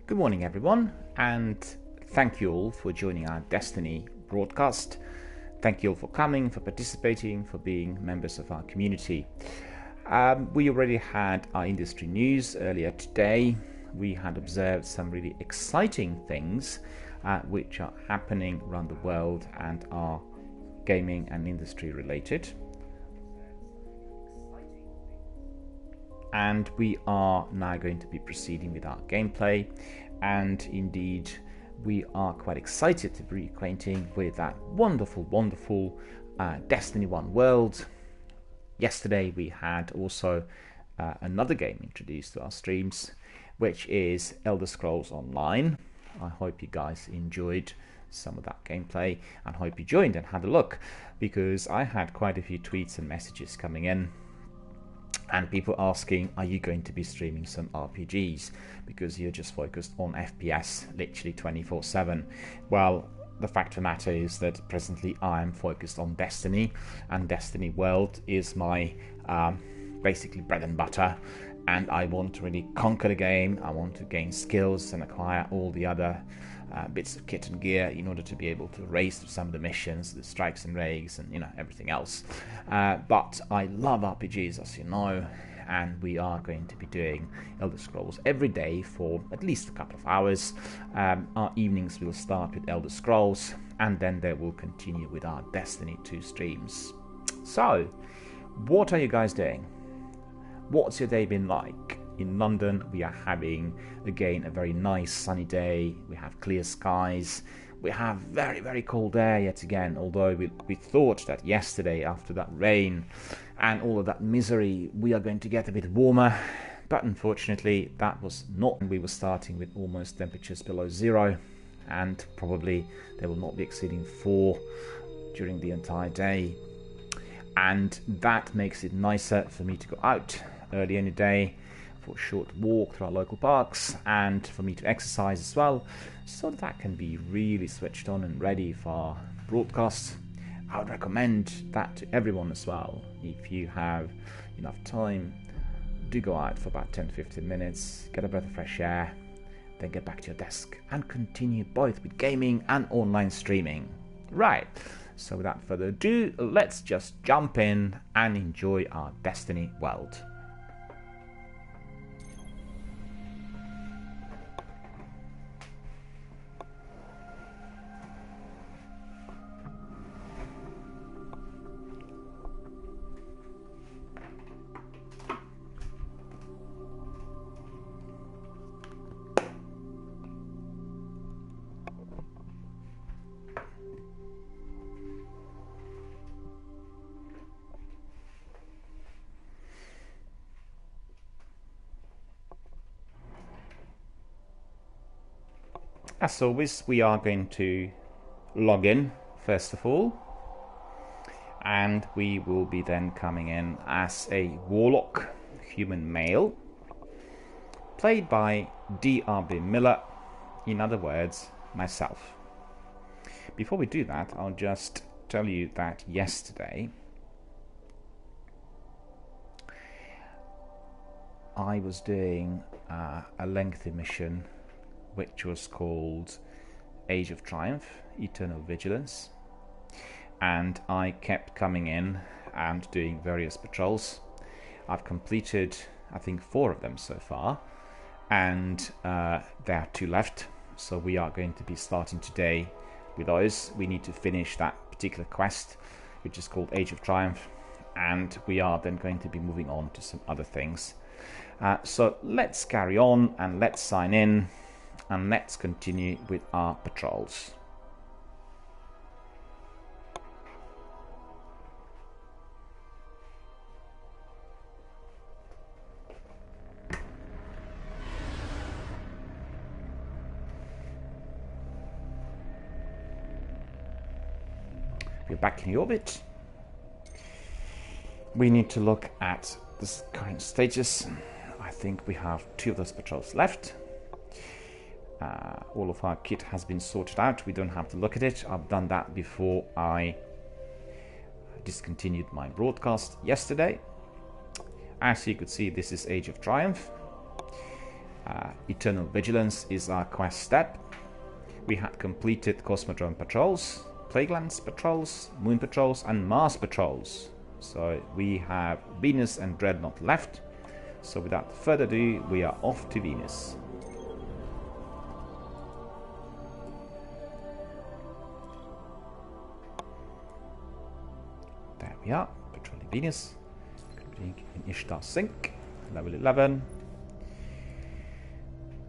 Good morning, everyone, and thank you all for joining our Destiny broadcast. Thank you all for coming, for participating, for being members of our community. We already had our industry news earlier today. We had observed some really exciting things which are happening around the world and are gaming and industry related. And we are now going to be proceeding with our gameplay, and indeed we are quite excited to be acquainting with that wonderful Destiny 1 world. Yesterday we had also another game introduced to our streams, which is Elder Scrolls Online. I hope you guys enjoyed some of that gameplay and hope you joined and had a look, because I had quite a few tweets and messages coming in and people asking, are you going to be streaming some RPGs because you're just focused on FPS literally 24/7? Well, the fact of the matter is that presently I'm focused on Destiny, and Destiny World is my basically bread and butter, and I want to really conquer the game. I want to gain skills and acquire all the other bits of kit and gear in order to be able to race through some of the missions, the strikes and raids, and everything else. But I love RPGs, as you know, and we are going to be doing Elder Scrolls every day for at least a couple of hours. Our evenings will start with Elder Scrolls, and then they will continue with our Destiny 2 streams. So, what are you guys doing? What's your day been like? In London, we are having, again, a very nice sunny day. We have clear skies. We have very cold air yet again, although we thought that yesterday, after that rain and all of that misery, we are going to get a bit warmer. But unfortunately, that was not. We were starting with almost temperatures below zero, and probably they will not be exceeding 4 during the entire day. And that makes it nicer for me to go out early in the day for a short walk through our local parks, and for me to exercise as well, so that I can be really switched on and ready for broadcasts. I would recommend that to everyone as well. If you have enough time, do go out for about 10-15 minutes, get a breath of fresh air, then get back to your desk and continue both with gaming and online streaming. Right, so without further ado, let's just jump in and enjoy our Destiny world. As always, we are going to log in first of all, and we will be then coming in as a warlock, human male, played by DRBMiller, in other words, myself. Before we do that, I'll just tell you that yesterday I was doing a lengthy mission which was called Age of Triumph, Eternal Vigilance, and I kept coming in and doing various patrols. I've completed, I think, 4 of them so far, and there are 2 left, so we are going to be starting today with those. We need to finish that particular quest, which is called Age of Triumph, and we are then going to be moving on to some other things. So let's carry on and let's sign in, and let's continue with our patrols. We're back in the orbit. We need to look at the current status. I think we have 2 of those patrols left. All of our kit has been sorted out. We don't have to look at it. I've done that before I discontinued my broadcast yesterday. As you could see, this is Age of Triumph. Eternal Vigilance is our quest step. We had completed Cosmodrome patrols, Plaguelands patrols, Moon patrols, and Mars patrols. So we have Venus and Dreadnought left. So without further ado, we are off to Venus. There we are, patrolling Venus. In Ishtar Sink, level 11.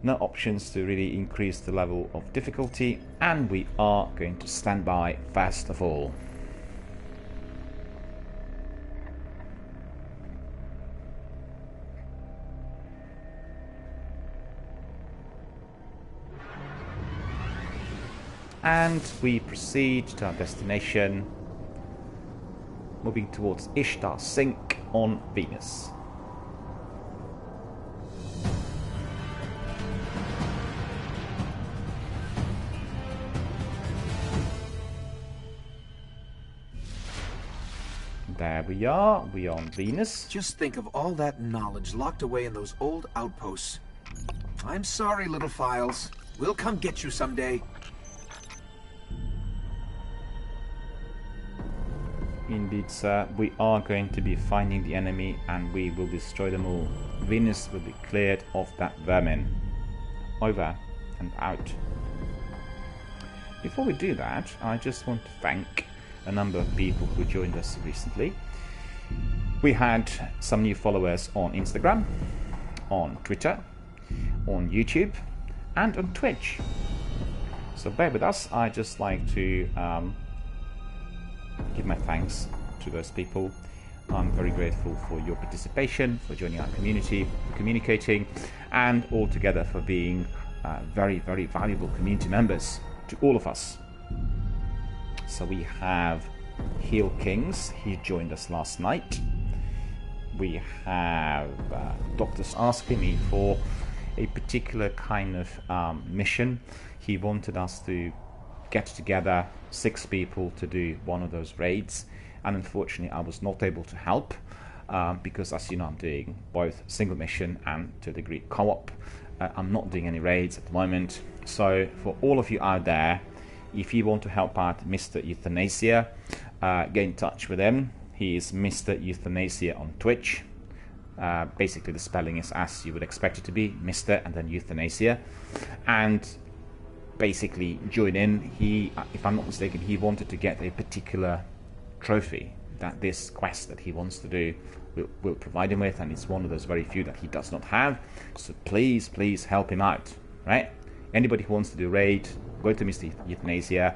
No options to really increase the level of difficulty, and we are going to stand by first of all. And we proceed to our destination, moving towards Ishtar Sink on Venus. There we are on Venus. Just think of all that knowledge locked away in those old outposts. I'm sorry, little files. We'll come get you someday. Indeed, sir. We are going to be finding the enemy and we will destroy them all. Venus will be cleared of that vermin. Over and out. Before we do that, I just want to thank a number of people who joined us recently. We had some new followers on Instagram, on Twitter, on YouTube, and on Twitch. So bear with us. I just like to give my thanks to those people. I'm very grateful for your participation, for joining our community, for communicating, and altogether for being very, very valuable community members to all of us. So we have Heel Kings, he joined us last night. We have Doctors asking me for a particular kind of mission. He wanted us to get together 6 people to do one of those raids, and unfortunately I was not able to help because, as you know, I'm doing both single mission and to a degree co-op. I'm not doing any raids at the moment. So for all of you out there, if you want to help out Mr. Euthanasia, get in touch with him. He is Mr. Euthanasia on Twitch. Basically the spelling is as you would expect it to be, Mr. and then Euthanasia. And basically join in. He, if I'm not mistaken, he wanted to get a particular trophy that this quest that he wants to do will provide him with, and it's one of those very few that he does not have. So please help him out, right? Anybody who wants to do raid, go to Mr. Euthanasia,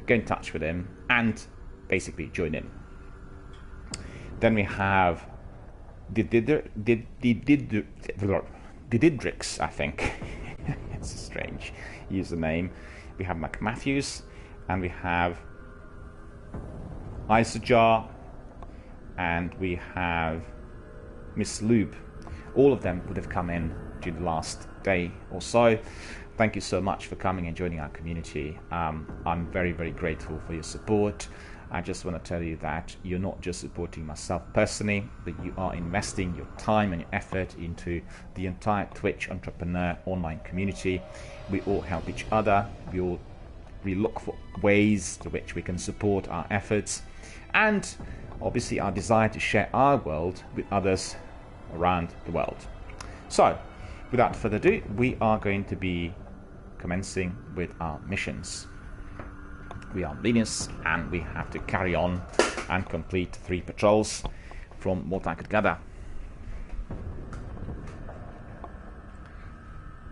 get in touch with him, and basically join in. Then we have Dididrix, I think. It's a strange username. We have McMatthews, and we have Isojar, and we have Miss Lube. All of them would have come in during the last day or so. Thank you so much for coming and joining our community. I'm very, very grateful for your support. I just want to tell you that you're not just supporting myself personally, but you are investing your time and your effort into the entire Twitch entrepreneur online community. We all help each other. We look for ways through which we can support our efforts, and obviously our desire to share our world with others around the world. So, without further ado, we are going to be commencing with our missions. We are on Venus, and we have to carry on and complete 3 patrols from what I could gather.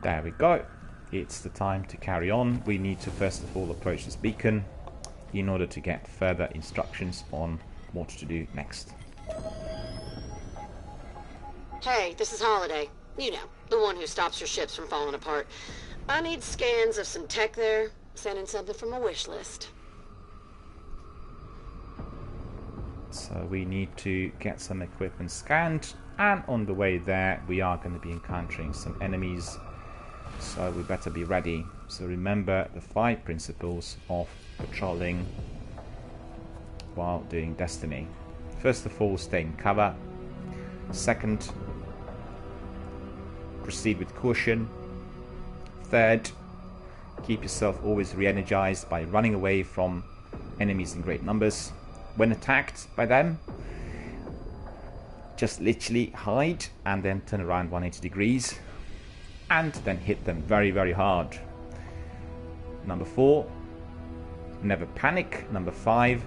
There we go. It's the time to carry on. We need to first of all approach this beacon in order to get further instructions on what to do next. Hey, this is Holiday. You know, the one who stops your ships from falling apart. I need scans of some tech there. Sending something from a wish list. So we need to get some equipment scanned, and on the way there we are going to be encountering some enemies, so we better be ready. So remember the 5 principles of patrolling while doing Destiny. First of all, stay in cover. Second, proceed with caution. Third, keep yourself always re-energized by running away from enemies in great numbers. When attacked by them, just literally hide and then turn around 180 degrees and then hit them very, very hard. Number 4, never panic. Number 5,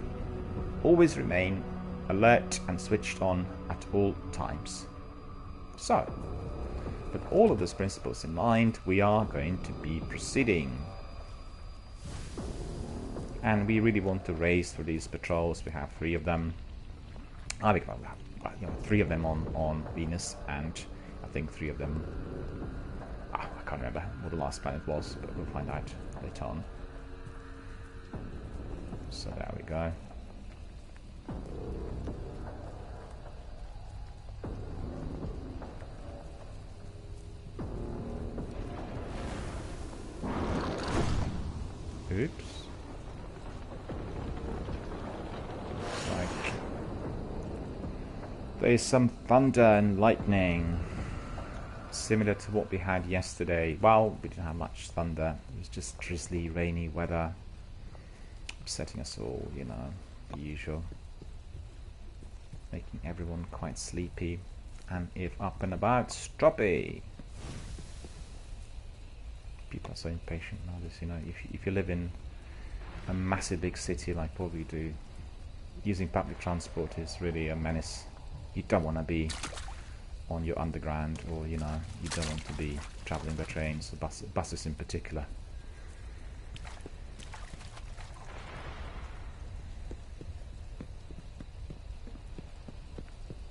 always remain alert and switched on at all times. So, with all of those principles in mind, we are going to be proceeding. And we really want to race for these patrols. We have 3 of them. I think we have 3 of them on Venus, and I think 3 of them... I can't remember what the last planet was, but we'll find out later on. So there we go. Oops. Like there's some thunder and lightning, similar to what we had yesterday. Well, we didn't have much thunder. It was just drizzly, rainy weather, upsetting us all, you know, the usual, making everyone quite sleepy, and if up and about, stroppy. People are so impatient nowadays, you know. If you live in a massive big city like what we do, using public transport is really a menace. You don't want to be on your underground, or you know, you don't want to be traveling by trains, or buses in particular.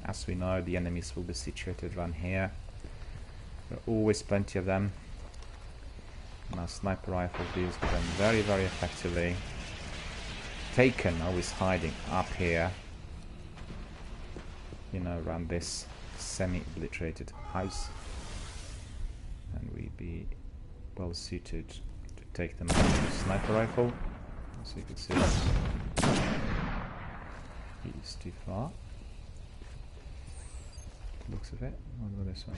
As we know, the enemies will be situated around here. There are always plenty of them. And our sniper rifle deals with them very, very effectively. Taken always hiding up here, you know, around this semi-obliterated house, and we'd be well suited to take them out with a sniper rifle. So you can see he's too far. Looks of it. What about this one?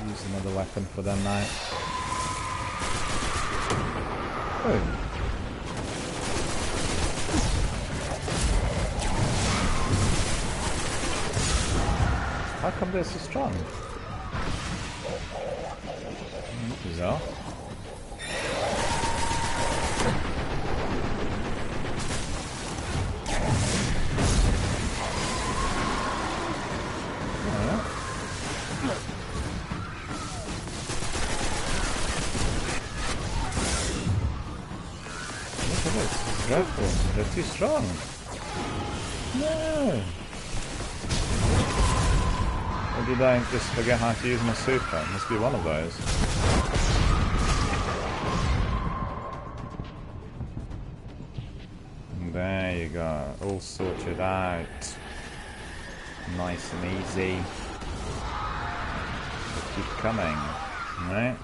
Use another weapon for them now. Oh. How come they're so strong? Bizarre. Dreadful. They're too strong. No. Or did I just forget how to use my super? It must be one of those. And there you go. All sorted out. Nice and easy. They keep coming. Right?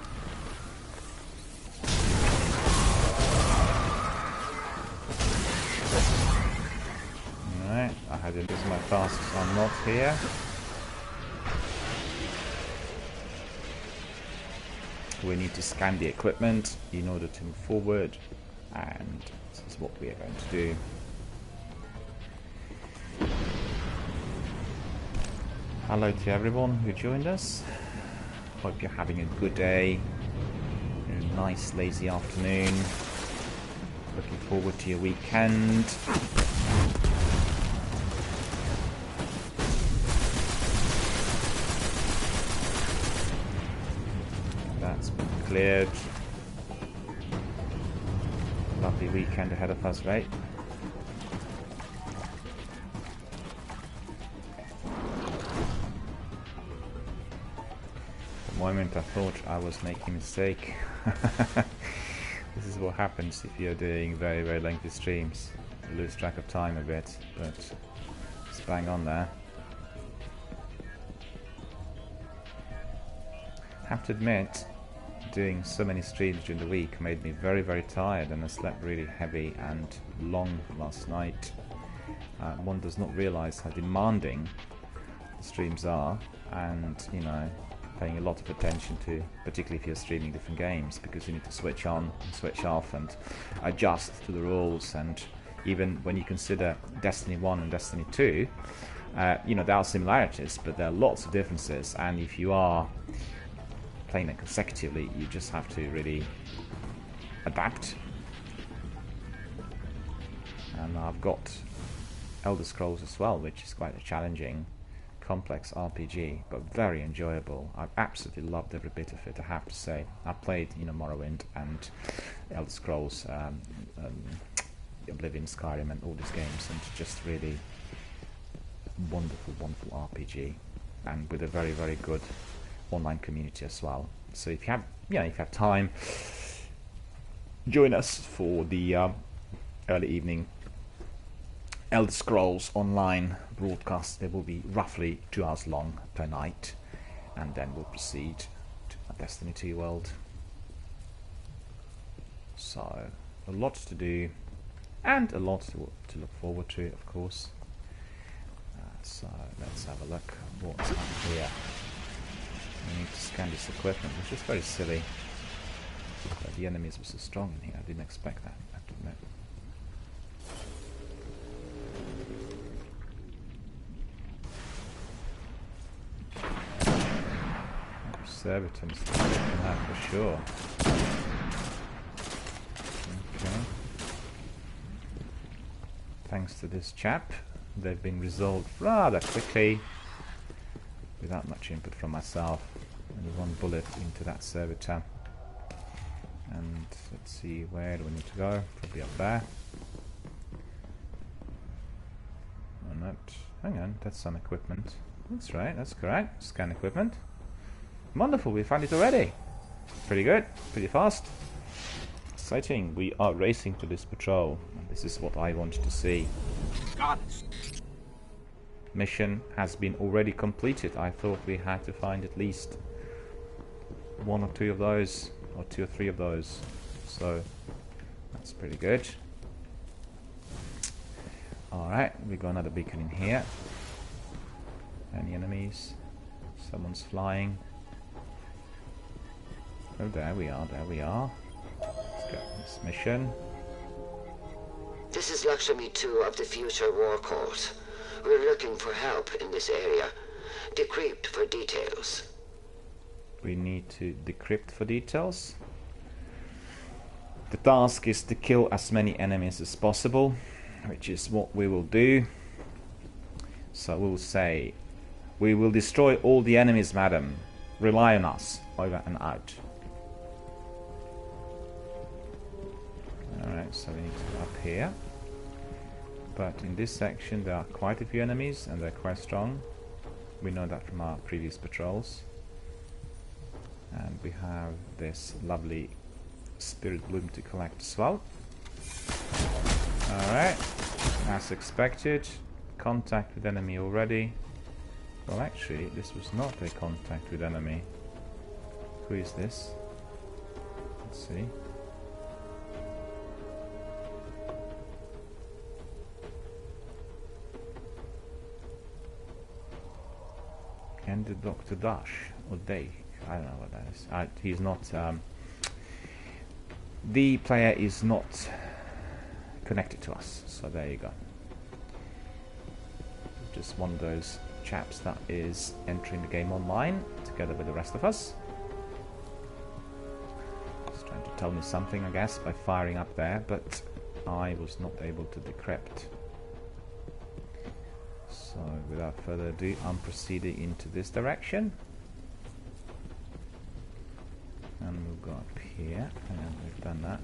I had to do my tasks are not here. We need to scan the equipment in order to move forward, and this is what we are going to do. Hello to everyone who joined us. Hope you're having a good day, a nice lazy afternoon. Looking forward to your weekend. That's been cleared. Lovely weekend ahead of us, right? For a moment I thought I was making a mistake. This is what happens if you're doing very, very lengthy streams. You lose track of time a bit, but it's bang on there. I have to admit, doing so many streams during the week made me very, very tired, and I slept really heavy and long last night. One does not realize how demanding the streams are, and you know, paying a lot of attention to, particularly if you're streaming different games, because you need to switch on and switch off and adjust to the rules. And even when you consider Destiny 1 and Destiny 2, you know, there are similarities, but there are lots of differences, and if you are playing them consecutively, you just have to really adapt. And I've got Elder Scrolls as well, which is quite a challenging, complex RPG, but very enjoyable. I've absolutely loved every bit of it, I have to say. I played, you know, Morrowind and Elder Scrolls, Oblivion, Skyrim, and all these games, and just really wonderful, wonderful RPG, and with a very, very good online community as well. So if you have, if you have time, join us for the early evening Elder Scrolls online broadcast. They will be roughly 2 hours long per night, and then we'll proceed to our Destiny 2 world. So a lot to do, and a lot to look forward to, of course. So let's have a look what's up here. We need to scan this equipment, which is very silly. But the enemies were so strong in here, I didn't expect that, I have to admit. Servitors for sure. Okay. Thanks to this chap, they've been resolved rather quickly, without much input from myself. Only one bullet into that servitor. And let's see, where do we need to go? Probably up there. Oh, no, hang on, that's some equipment. That's right, that's correct. Scan equipment. Wonderful, we found it already. Pretty good, pretty fast. Exciting, we are racing to this patrol. This is what I wanted to see. Got it. Mission has been already completed. I thought we had to find at least 1 or 2 of those, or 2 or 3 of those. So that's pretty good. Alright, we got another beacon in here. Any enemies? Someone's flying. Oh, there we are, there we are. Let's go this mission. This is Lakshmi 2 of the Future War Court. We're looking for help in this area. Decrypt for details. We need to decrypt for details. The task is to kill as many enemies as possible, which is what we will do. So we'll say, we will destroy all the enemies, madam. Rely on us. Over and out. Alright, so we need to go up here. But in this section there are quite a few enemies, and they're quite strong. We know that from our previous patrols. And we have this lovely spirit bloom to collect as well. Alright, as expected, contact with enemy already. Well, actually, this was not a contact with enemy. Who is this? Let's see. Candid Dr. Dash, or Day, I don't know what that is. He's not, the player is not connected to us, so there you go. Just one of those chaps that is entering the game online together with the rest of us. He's trying to tell me something, I guess, by firing up there, but I was not able to decrypt. So without further ado, I'm proceeding into this direction. And we'll go up here, and we've done that.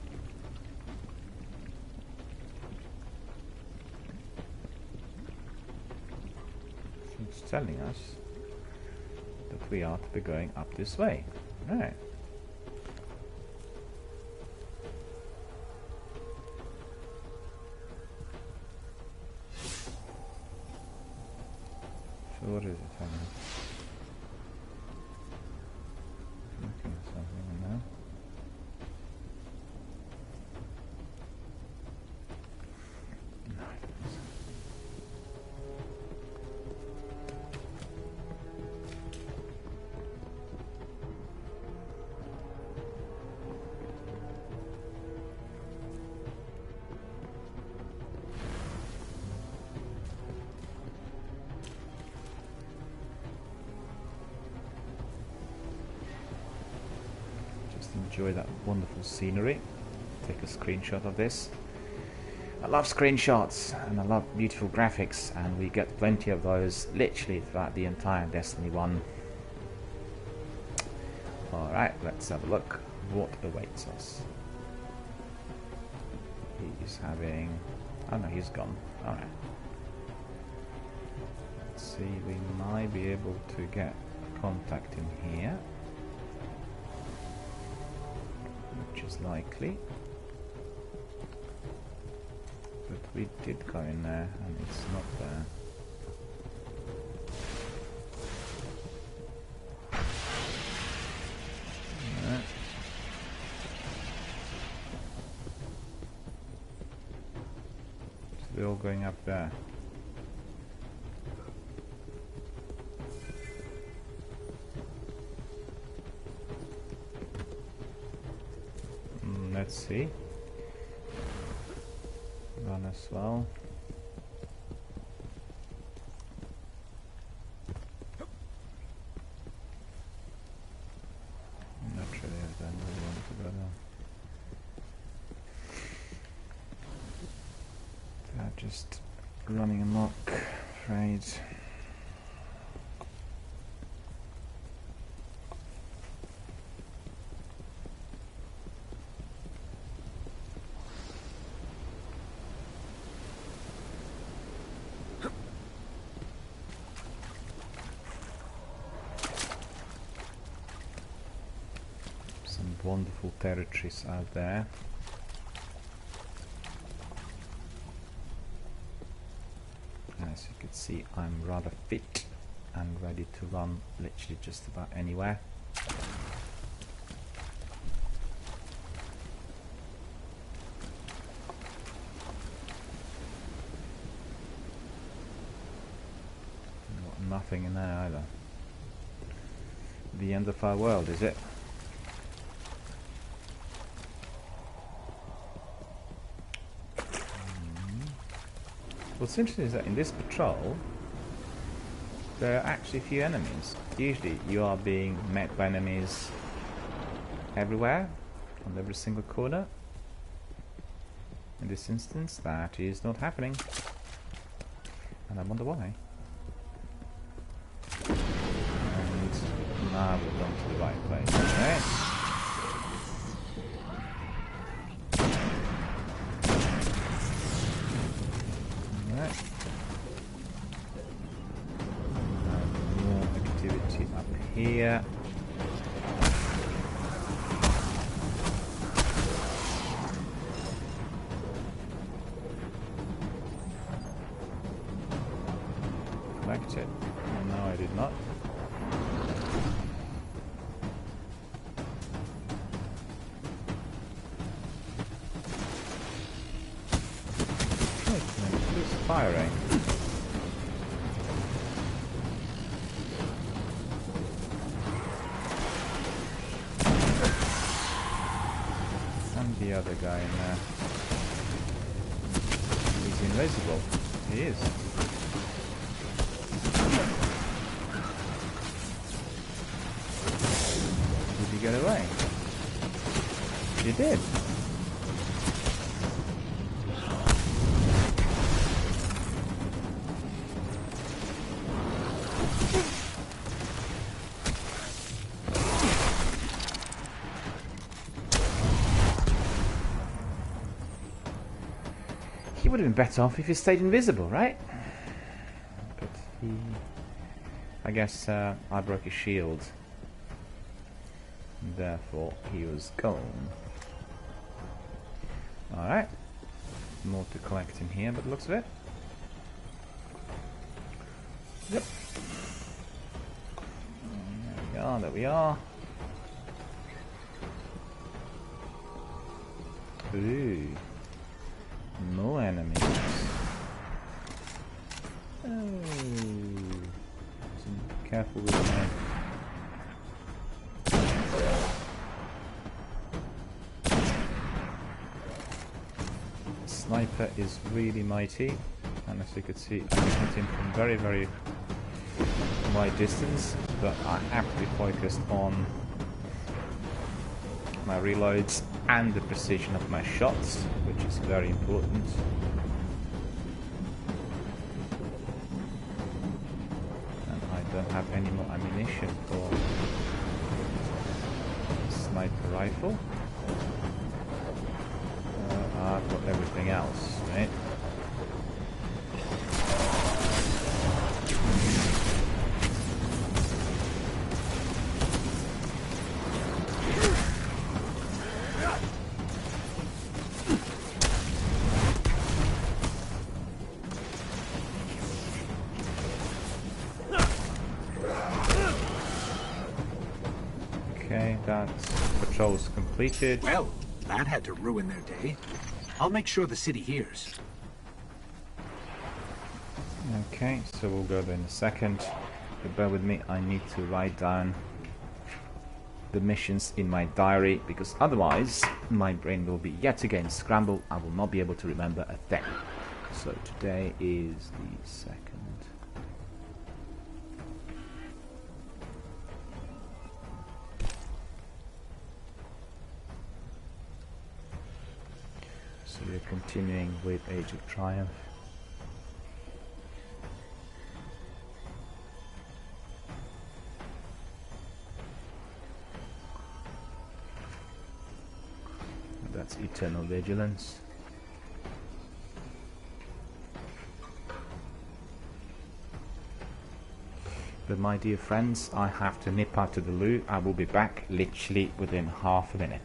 It's telling us that we are to be going up this way. Right. So what is it telling us? Looking at something now. No, enjoy that wonderful scenery. Take a screenshot of this. I love screenshots and I love beautiful graphics, and we get plenty of those literally throughout the entire Destiny 1. Alright, let's have a look what awaits us. He's having... oh no, he's gone. Alright. Let's see, we might be able to get contact in here, which is likely. But we did go in there and it's not there. Alright. So they're all going up there. Let's see. Run as well. Not really, I don't really want to go there. They're just running amok, afraid. Wonderful territories out there. As you can see, I'm rather fit and ready to run literally just about anywhere. Got nothing in there either. The end of our world, is it? What's interesting is that in this patrol there are actually few enemies. Usually you are being met by enemies everywhere, on every single corner. In this instance that is not happening, and I wonder why. And now we've gone to the right place. Okay. More activity up here. Collect it. No, I did not. Who's firing? And the other guy in there. He's invisible. He is. Did he get away? He did. He would have been better off if he stayed invisible, right? But he... I guess I broke his shield. Therefore, he was gone. Alright. More to collect in here, but the looks of it. Yep. There we are, there we are. Ooh. No enemies. Oh. So careful with that. Sniper is really mighty, and as you can see, I can hit him from very, very wide distance, but I have to be focused on my reloads and the precision of my shots, which is very important. And I don't have any more ammunition for sniper rifle. I've got everything else, right? Okay, that's patrol's completed. Well, that had to ruin their day. I'll make sure the city hears. Okay, so we'll go there in a second. But bear with me, I need to write down the missions in my diary, because otherwise my brain will be yet again scrambled. I will not be able to remember a thing. So today is the 2nd. So we're continuing with Age of Triumph. And that's Eternal Vigilance. But my dear friends, I have to nip out to the loo. I will be back literally within half a minute.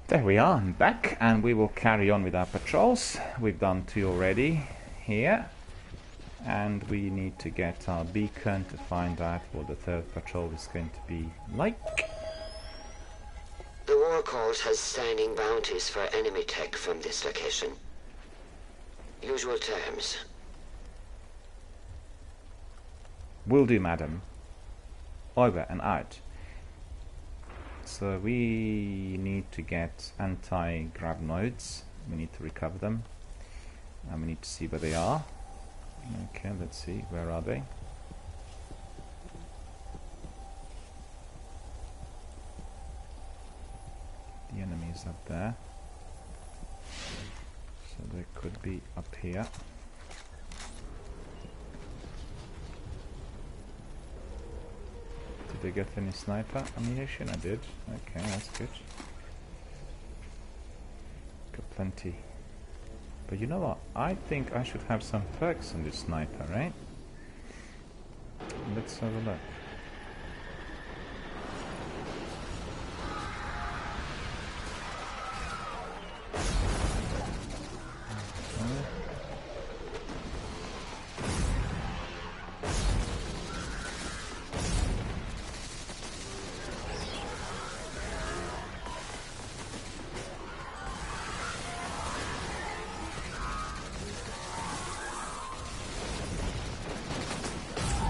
There we are, I'm back, and we will carry on with our patrols. We've done 2 already here, and we need to get our beacon to find out what the 3rd patrol is going to be like. The War Cult has standing bounties for enemy tech from this location. Usual terms. Will do, madam. Over and out. So we need to get anti-grav nodes. We need to recover them. And we need to see where they are. Okay, let's see. Where are they? The enemy is up there. So they could be up here. Did I get any sniper ammunition? I did. Okay, that's good. Got plenty. But you know what? I think I should have some perks on this sniper, right? Let's have a look.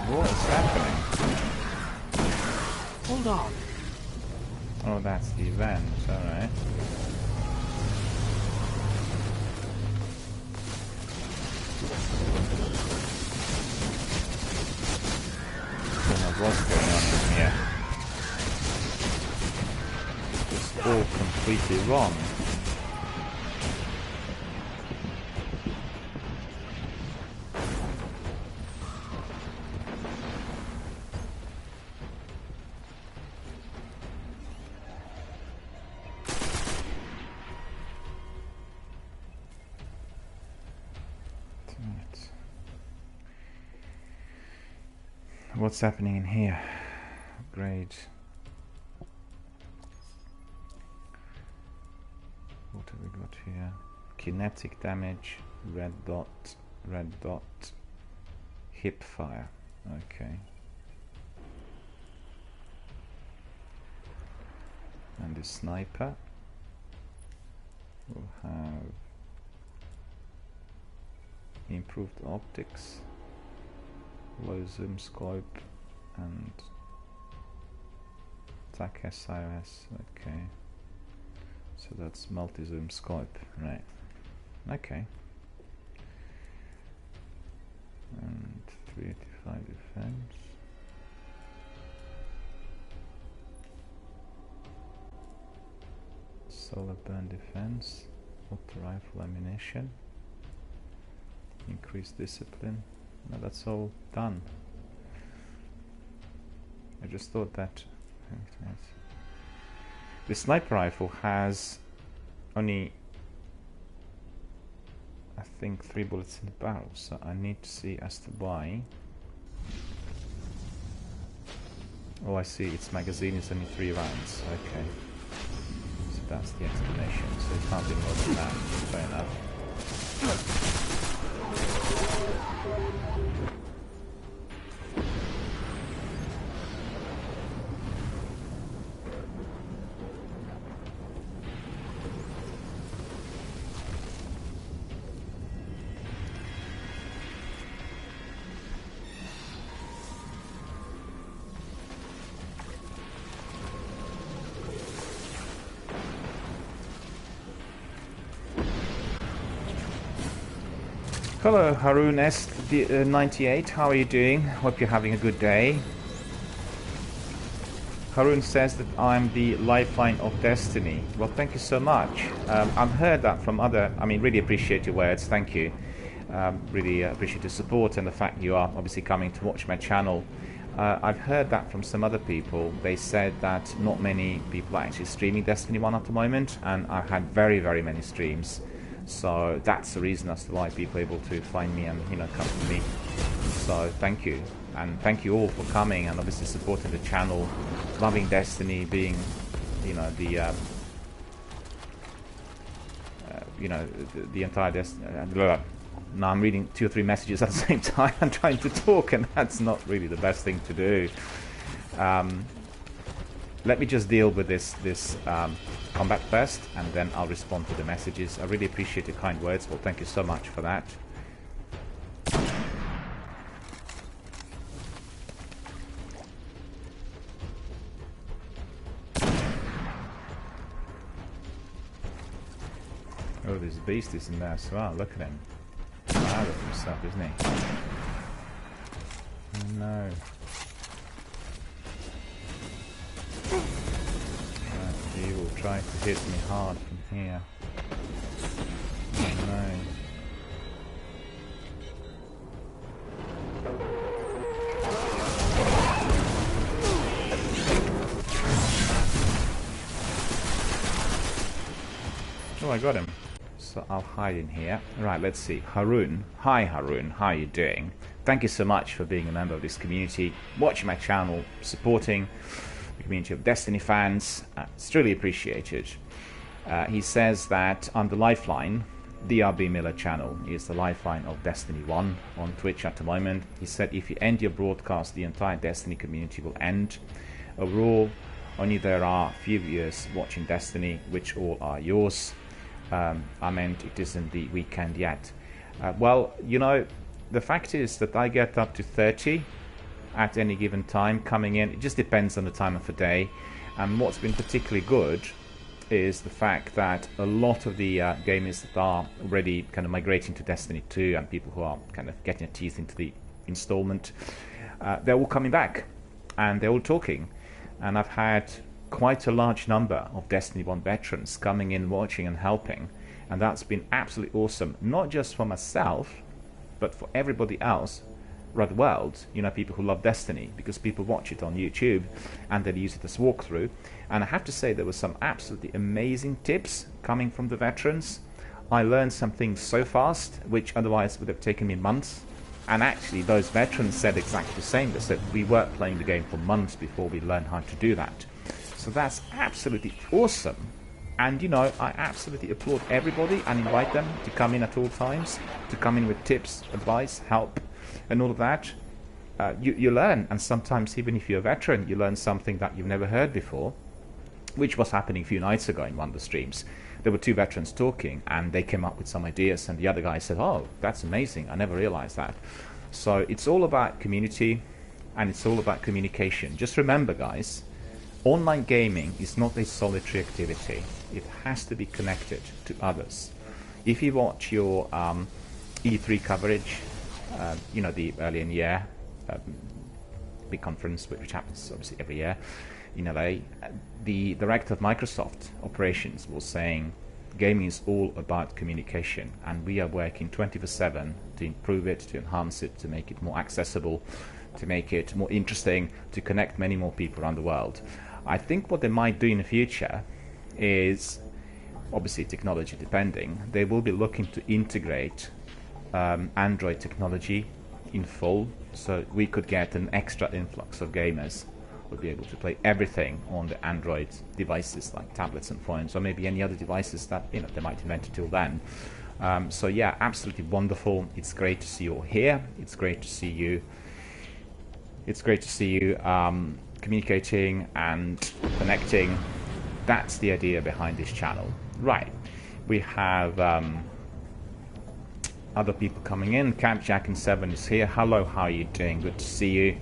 What is happening? Hold on. Oh, that's the event, alright. Don't know what's going on in here. It's all completely wrong. What's happening in here? Great. What have we got here? Kinetic damage, red dot, hip fire. Okay. And the sniper will have improved optics, low zoom scope, and attack SIS. Okay, so that's multi-zoom scope, right? Okay. And 385 defense. Solar burn defense, auto rifle ammunition, increased discipline. No, that's all done. I just thought that the sniper rifle has only, I think, 3 bullets in the barrel, so I need to see as to why. Oh, I see, its magazine is only 3 rounds. Okay, so that's the explanation. So it can't be more than that. Fair enough. Hello Haroon S98, how are you doing? Hope you're having a good day. Haroon says that I'm the lifeline of destiny. Well, thank you so much. I've heard that from other, I mean, really appreciate your words, thank you. Really appreciate your support and the fact you are obviously coming to watch my channel. I've heard that from some other people. They said that not many people are actually streaming Destiny 1 at the moment, and I've had very, very many streams. So that's the reason as to why people are able to find me and, you know, come to me. So thank you, and thank you all for coming and obviously supporting the channel, loving Destiny, being, you know, the the entire Destiny. Now I'm reading 2 or 3 messages at the same time. I'm trying to talk, and that's not really the best thing to do. Let me just deal with this combat first, and then I'll respond to the messages. I really appreciate your kind words. Well, thank you so much for that. Oh, this beast is in there as well. Look at him. Proud of himself, isn't he? Oh no. He will try to hit me hard from here. Oh no. Oh, I got him. So I'll hide in here. Right, let's see. Haroon. Hi Haroon, how are you doing? Thank you so much for being a member of this community, watching my channel, supporting the community of Destiny fans. It's really appreciated. He says that I'm the lifeline. DRBMiller channel is the lifeline of Destiny 1 on Twitch at the moment. He said if you end your broadcast, the entire Destiny community will end. Overall, only there are few viewers watching Destiny, which all are yours. I meant it isn't the weekend yet. Well, you know, the fact is that I get up to 30 at any given time coming in. It just depends on the time of the day. And what's been particularly good is the fact that a lot of the gamers that are already kind of migrating to Destiny 2 and people who are kind of getting their teeth into the installment, they're all coming back and they're all talking. And I've had quite a large number of Destiny 1 veterans coming in, watching and helping, and that's been absolutely awesome, not just for myself but for everybody else around the world, you know, people who love Destiny, because people watch it on YouTube and they use it as walkthrough. And I have to say there were some absolutely amazing tips coming from the veterans. I learned some things so fast which otherwise would have taken me months, and actually those veterans said exactly the same. They said we were playing the game for months before we learned how to do that. So that's absolutely awesome. And you know, I absolutely applaud everybody and invite them to come in at all times, to come in with tips, advice, help and all of that. You learn, and sometimes even if you're a veteran, you learn something that you've never heard before, which was happening a few nights ago in one of the streams. There were two veterans talking and they came up with some ideas, and the other guy said, oh, that's amazing, I never realized that. So it's all about community and it's all about communication. Just remember, guys, online gaming is not a solitary activity. It has to be connected to others. If you watch your E3 coverage, you know, the earlier in the year big conference, which happens obviously every year in LA, the director of Microsoft operations was saying gaming is all about communication, and we are working 24/7 to improve it, to enhance it, to make it more accessible, to make it more interesting, to connect many more people around the world. I think what they might do in the future is, obviously technology depending, they will be looking to integrate Android technology in full, so we could get an extra influx of gamers who would be able to play everything on the Android devices like tablets and phones, or maybe any other devices that, you know, they might invent until then. So yeah, absolutely wonderful. It's great to see you all here. It's great to see you. It's great to see you communicating and connecting. That's the idea behind this channel. Right, we have other people coming in. Cap Jack and 7 is here. Hello, how are you doing? Good to see you.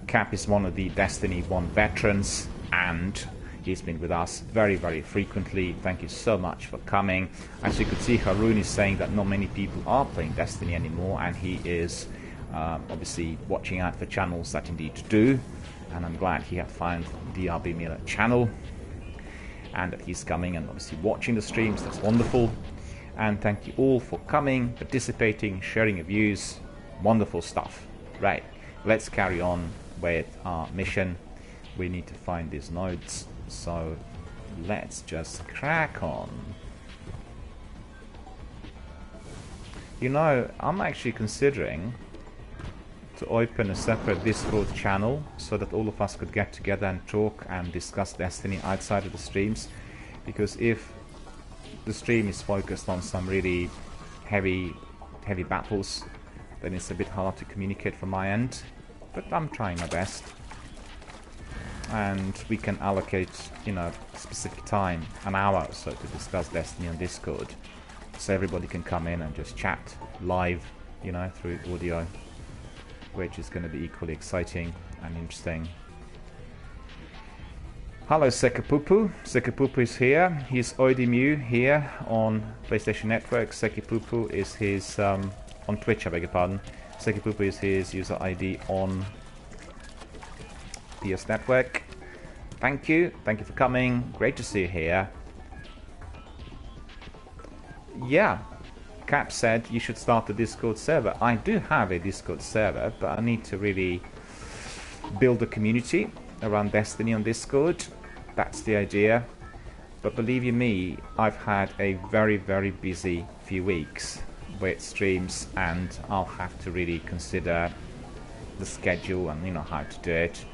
Cap is one of the Destiny 1 veterans, and he's been with us very, very frequently. Thank you so much for coming. As you could see, Haroon is saying that not many people are playing Destiny anymore, and he is obviously watching out for channels that indeed do, and I'm glad he had found the DRBMiller channel and that he's coming and obviously watching the streams. That's wonderful. And thank you all for coming, participating, sharing your views. Wonderful stuff. Right, let's carry on with our mission. We need to find these nodes, so let's just crack on. You know, I'm actually considering to open a separate Discord channel so that all of us could get together and talk and discuss Destiny outside of the streams, because if the stream is focused on some really heavy battles, then it's a bit hard to communicate from my end, but I'm trying my best. And we can allocate, you know, a specific time, an hour or so, to discuss Destiny on Discord, so everybody can come in and just chat live, you know, through audio, which is going to be equally exciting and interesting. Hello, Sekipupu. Sekipupu is here. He's Oidimu here on PlayStation Network. Sekipupu is his on Twitch, I beg your pardon. Sekipupu is his user ID on PS Network. Thank you for coming. Great to see you here. Yeah, Cap said you should start the Discord server. I do have a Discord server, but I need to really build a community around Destiny on Discord. That's the idea. But believe you me, I've had a very, very busy few weeks with streams, and I'll have to really consider the schedule and, you know, how to do it.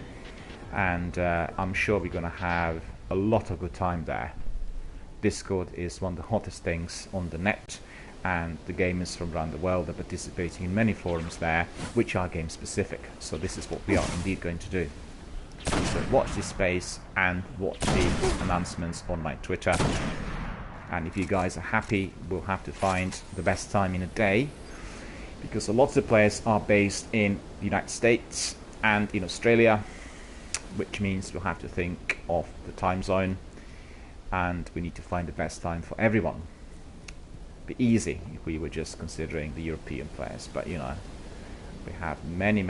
And I'm sure we're going to have a lot of good time there. Discord is one of the hottest things on the net, and the gamers from around the world are participating in many forums there, which are game specific. So this is what we are indeed going to do. So watch this space and watch the announcements on my Twitter. And if you guys are happy, we'll have to find the best time in a day, because a lot of the players are based in the United States and in Australia which means we'll have to think of the time zone, and we need to find the best time for everyone. It'd be easy if we were just considering the European players, but you know, we have many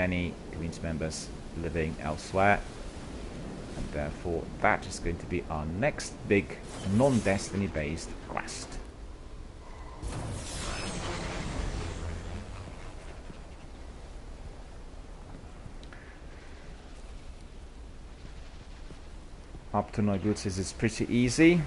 community members living elsewhere, and therefore that is going to be our next big non-Destiny based quest. Up to no good says it's pretty easy.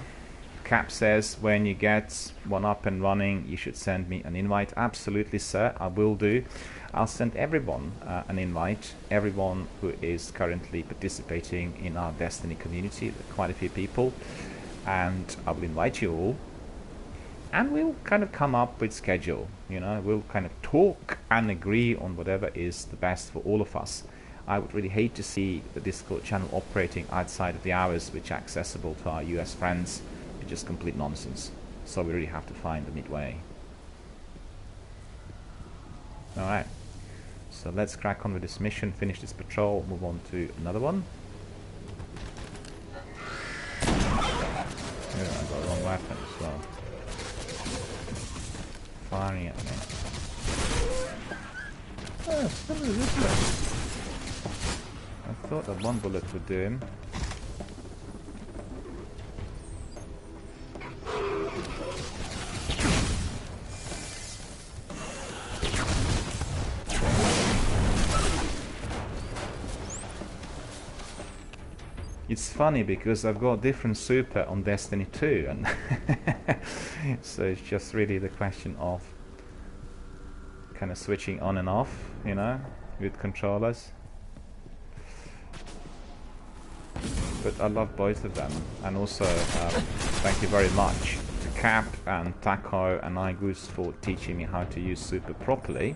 Cap says when you get one up and running you should send me an invite. Absolutely sir, I will do. I'll send everyone an invite, everyone who is currently participating in our Destiny community. There are quite a few people, and I will invite you all, and we'll kind of come up with schedule, you know, we'll kind of talk and agree on whatever is the best for all of us. I would really hate to see the Discord channel operating outside of the hours which are accessible to our US friends. It's just complete nonsense. So we really have to find the midway. Alright, so let's crack on with this mission, finish this patrol, move on to another one. Yeah, I got the wrong weapon as well. Firing at me. Oh, somebody this way. I thought that one bullet would do him. It's funny because I've got different super on Destiny 2, and so it's just really the question of kind of switching on and off, you know, with controllers. But I love both of them, and also thank you very much to Cap and Taco and iGoose for teaching me how to use super properly,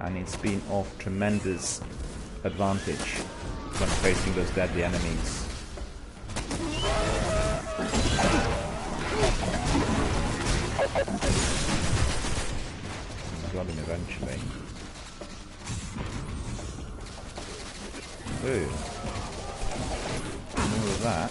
and it's been of tremendous advantage when facing those deadly enemies. I got him eventually. Ooh. More of that.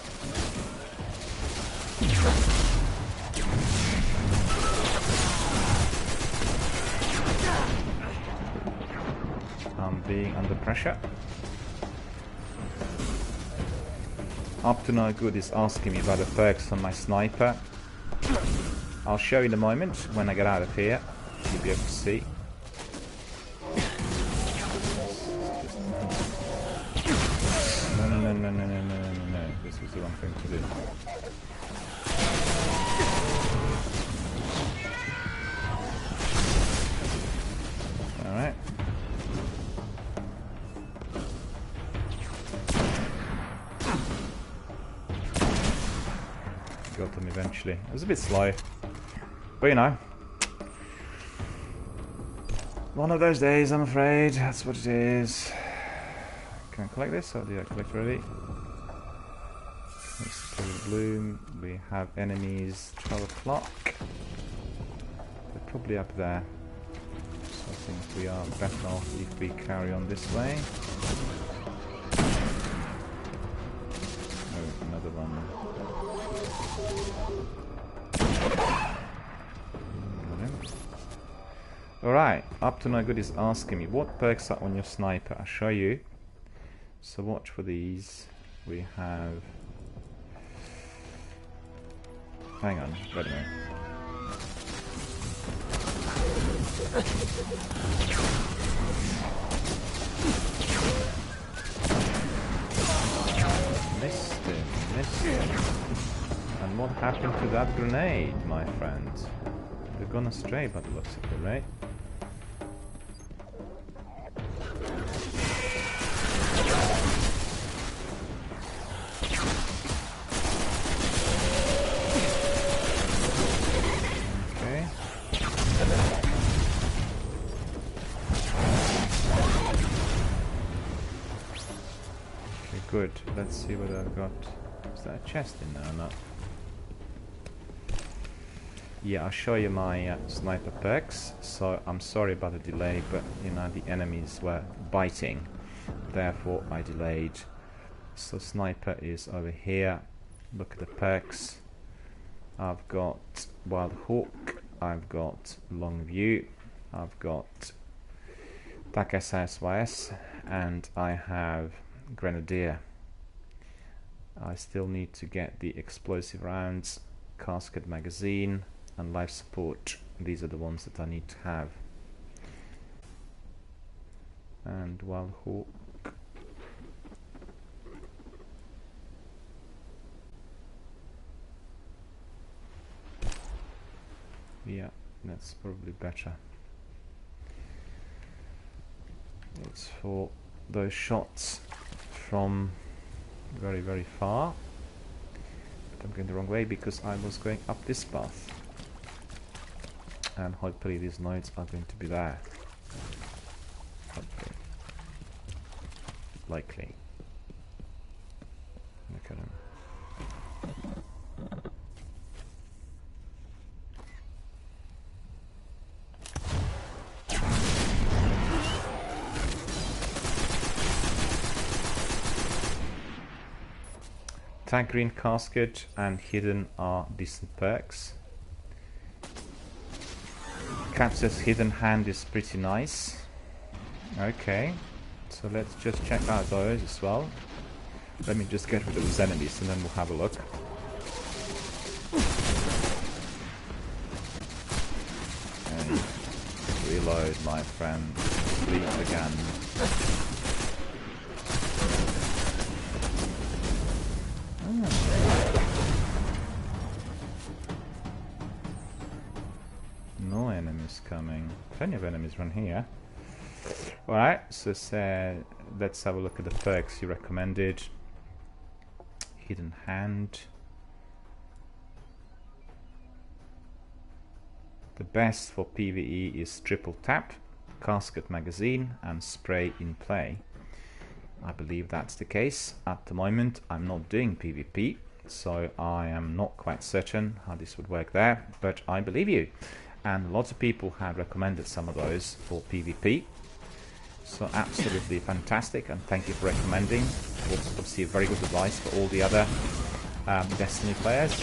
I'm being under pressure. Up to no good is asking me about the perks on my sniper. I'll show you in a moment when I get out of here. You'll be able to see. No. This was the wrong thing to do. Alright. Got them eventually. It was a bit slow, but you know, one of those days, I'm afraid. That's what it is. Can I collect this? Oh, did I collect already? Let's go to Bloom. We have enemies 12 o'clock. They're probably up there. So I think we are better off if we carry on this way. Oh, another one. Alright, up to no good is asking me what perks are on your sniper. I'll show you. So watch for these. We have... Hang on, wait a minute. Missed him. And what happened to that grenade, my friend? They've gone astray by the looks of it, right? Good. Let's see what I've got. Is there a chest in there or not? Yeah, I'll show you my sniper perks. So I'm sorry about the delay, but you know the enemies were biting. Therefore, I delayed So sniper is over here. Look at the perks. I've got Wild Hawk, I've got Long View, I've got TAC SIS, and I have Grenadier. I still need to get the explosive rounds, casket magazine, and life support. These are the ones that I need to have. And Wild Hawk. Yeah, that's probably better. It's for those shots from very, very far. But I'm going the wrong way because I was going up this path. And hopefully these nodes are going to be there. Hopefully. Likely. Look at them. Tag Green Casket and Hidden are decent perks. Capsule's Hidden Hand is pretty nice. Okay, so let's just check out those as well. Let me just get rid of those enemies and then we'll have a look. And reload, my friend. Please again. No enemies coming. Plenty of enemies run here. Alright, so let's have a look at the perks you recommended. Hidden Hand. The best for PvE is Triple Tap, Casket Magazine, and Spray in Play. I believe that's the case. At the moment, I'm not doing PvP, so I am not quite certain how this would work there, but I believe you. And lots of people had recommended some of those for PvP. So absolutely fantastic, and thank you for recommending. Obviously very good advice for all the other Destiny players.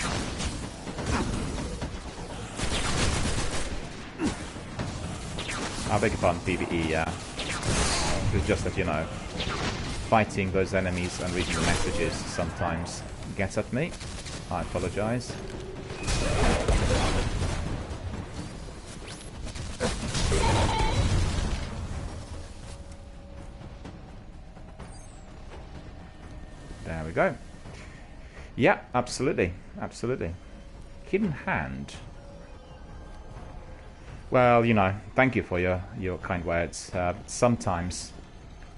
I beg your pardon, PvE, yeah. It's just that, you know, fighting those enemies and reading the messages sometimes gets at me. I apologize. There we go. Yeah, absolutely. Absolutely. Hidden Hand. Well, you know, thank you for your kind words. Sometimes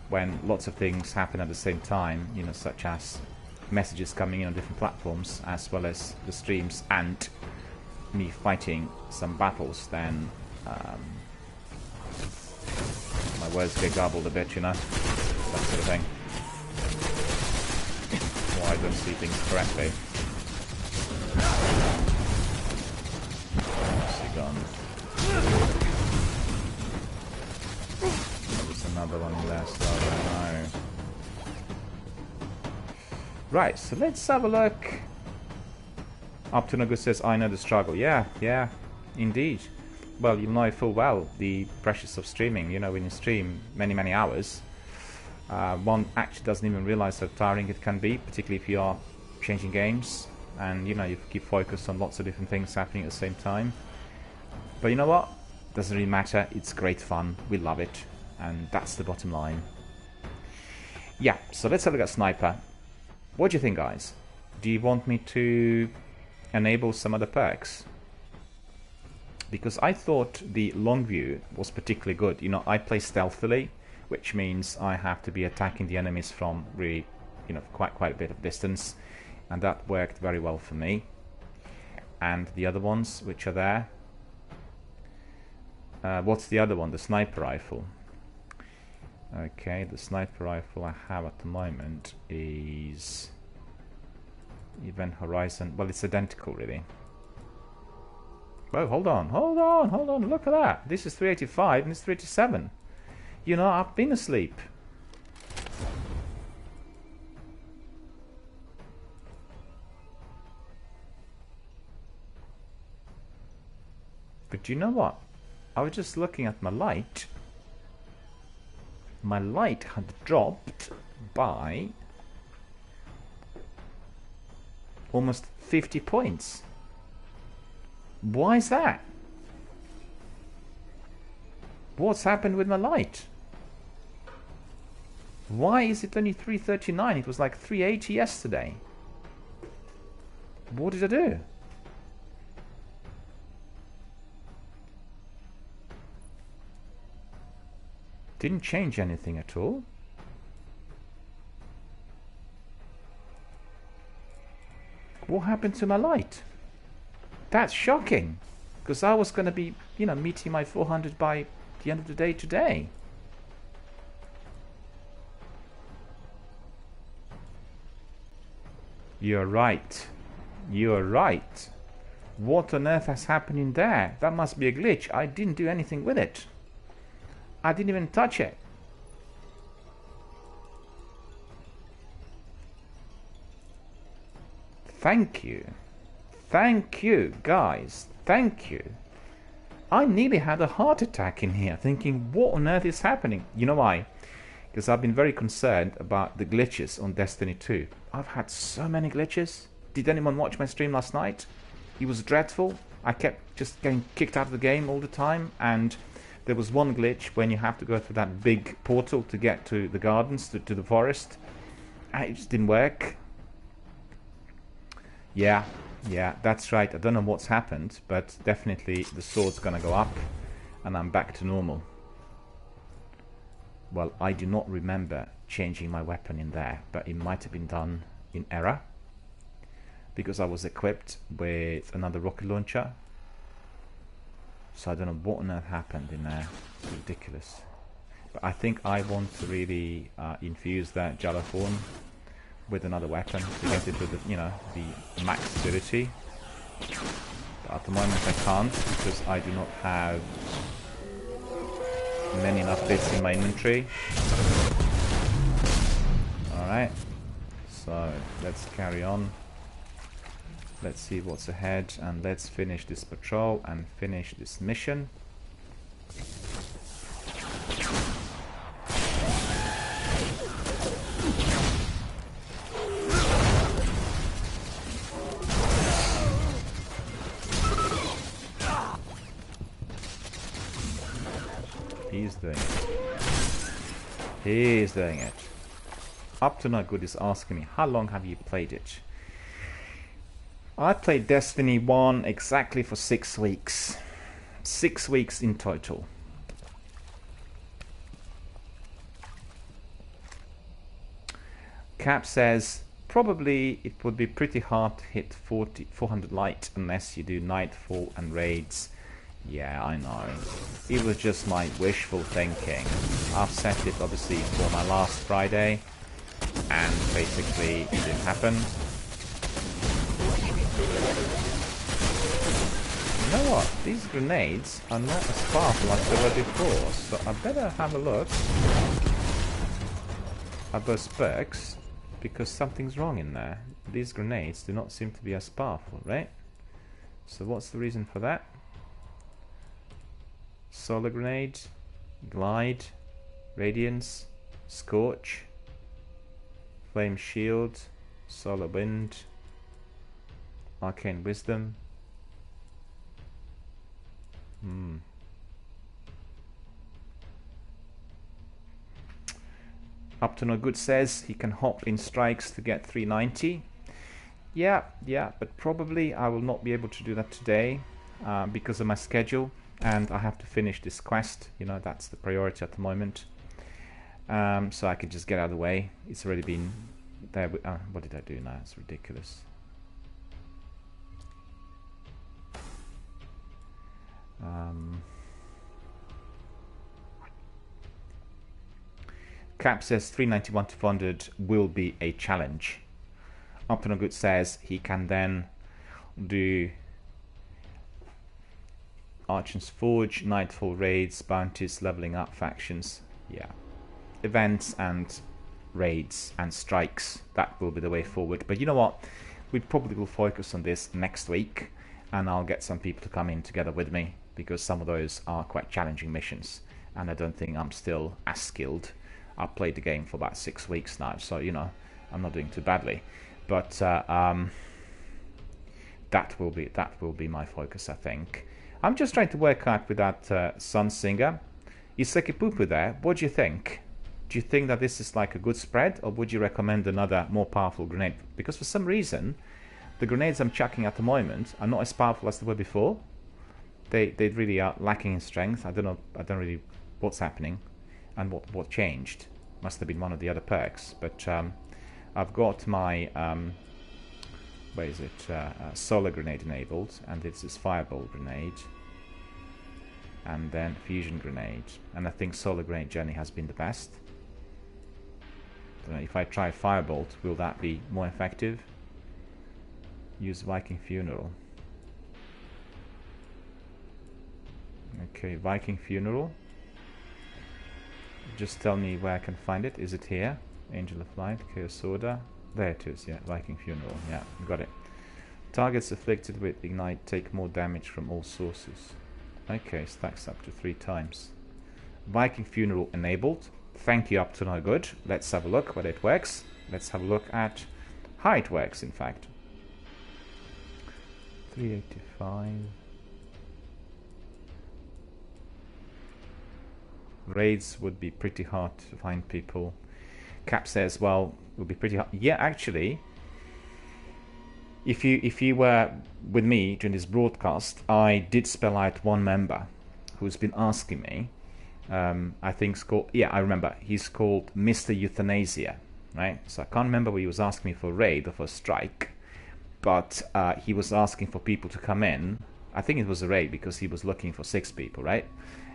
when lots of things happen at the same time, you know, such as messages coming in on different platforms, as well as the streams, and me fighting some battles, then my words get garbled a bit, you know, that sort of thing. Or I don't see things correctly. Where's he gone? There's another one in there, so I don't know. Right, so let's have a look. Up to Nagu says, I know the struggle. Yeah, indeed. Well, you know full well the pressures of streaming. You know, when you stream many hours, one actually doesn't even realize how tiring it can be, particularly if you are changing games and, you know, you keep focused on lots of different things happening at the same time. But you know what? Doesn't really matter. It's great fun. We love it. And that's the bottom line. Yeah, so let's have a look at Sniper. What do you think, guys? Do you want me to enable some other perks? Because I thought the long view was particularly good. You know, I play stealthily, which means I have to be attacking the enemies from really, you know, quite a bit of distance. And that worked very well for me. And the other ones, which are there. What's the other one? The sniper rifle. Okay, the sniper rifle I have at the moment is Event Horizon. Well, it's identical, really. Oh, hold on, look at that. This is 385 and it's 387. You know, I've been asleep. But you know what? I was just looking at my light. My light had dropped by almost 50 points. Why is that? What's happened with my light? Why is it only 339? It was like 380 yesterday. What did I do? Didn't change anything at all. What happened to my light? That's shocking, because I was going to be, you know, meeting my 400 by the end of the day today. You're right. You're right. What on earth has happened in there? That must be a glitch. I didn't do anything with it. I didn't even touch it. Thank you. Thank you, guys. Thank you. I nearly had a heart attack in here, thinking, what on earth is happening? You know why? Because I've been very concerned about the glitches on Destiny 2. I've had so many glitches. Did anyone watch my stream last night? It was dreadful. I kept just getting kicked out of the game all the time, and there was one glitch when you have to go through that big portal to get to the gardens, to the forest. And it just didn't work. Yeah, that's right. I don't know what's happened, but definitely the sword's gonna go up and I'm back to normal. Well, I do not remember changing my weapon in there, but it might have been done in error because I was equipped with another rocket launcher. So I don't know what on earth happened in there. It's ridiculous. But I think I want to really infuse that Jalafon with another weapon to get it to the, you know, the max ability. But at the moment I can't because I do not have many enough bits in my inventory. Alright, so let's carry on. Let's see what's ahead and let's finish this patrol and finish this mission. He's doing it. He's doing it. Up to No Good is asking me, how long have you played it? I played Destiny 1 exactly for 6 weeks. 6 weeks in total. Cap says, probably it would be pretty hard to hit 400 light unless you do Nightfall and raids. Yeah, I know. It was just my wishful thinking. I've set it obviously for my last Friday, and basically it didn't happen. You know what? These grenades are not as powerful as they were before, so I better have a look at those perks, because something's wrong in there. These grenades do not seem to be as powerful, right? So what's the reason for that? Solar Grenade, Glide, Radiance, Scorch, Flame Shield, Solar Wind, Arcane Wisdom. Up to No Good says he can hop in strikes to get 390. Yeah, but probably I will not be able to do that today because of my schedule, and I have to finish this quest. You know, that's the priority at the moment. So I could just get out of the way. It's already been there. What did I do now? It's ridiculous. Cap says 391 to 400 will be a challenge. Up to No Good says he can then do Archon's Forge, Nightfall raids, bounties, leveling up factions. Yeah, events and raids and strikes. That will be the way forward. But you know what? We probably will focus on this next week, and I'll get some people to come in together with me, because some of those are quite challenging missions, and I don't think I'm still as skilled. I've played the game for about 6 weeks now, so you know I'm not doing too badly. But that will be my focus, I think. I'm just trying to work out with that Sunsinger. Is Sekipupu there? What do you think? Do you think that this is like a good spread, or would you recommend another more powerful grenade? Because for some reason, the grenades I'm chucking at the moment are not as powerful as they were before. They really are lacking in strength. I don't know really what's happening and what changed. Must have been one of the other perks. But I've got my where is it? Solar grenade enabled, and this is fireball grenade, and then fusion grenade. And I think solar grenade generally has been the best. If I try firebolt, will that be more effective? Use Viking Funeral. Okay, Viking Funeral. Just tell me where I can find it. Is it here? Angel of Light, Chaos Order. There it is, yeah, Viking Funeral. Yeah, got it. Targets afflicted with Ignite take more damage from all sources. Okay, stacks up to 3 times. Viking Funeral enabled. Thank you, up to no good. Let's have a look whether it works. Let's have a look at how it works, in fact. 385. Raids would be pretty hard to find people. Cap says, well, it would be pretty hard. Yeah, actually, if you were with me during this broadcast, I did spell out one member who's been asking me. I think it's called, yeah, I remember. He's called Mr. Euthanasia, right? So I can't remember whether he was asking me for a raid or for a strike, but he was asking for people to come in. I think it was a raid because he was looking for 6 people, right?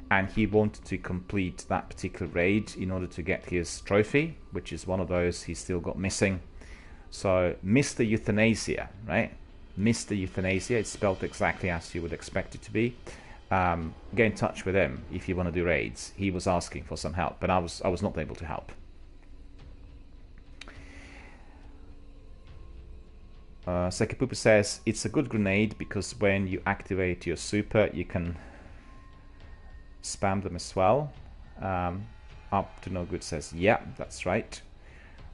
And he wanted to complete that particular raid in order to get his trophy, which is one of those he's still got missing. So Mr. Euthanasia, right? Mr. Euthanasia, it's spelled exactly as you would expect it to be. Get in touch with him if you want to do raids. He was asking for some help, but I was not able to help. Sekipupu says it's a good grenade because when you activate your super, you can spam them as well. Up to no good says, yeah, that's right.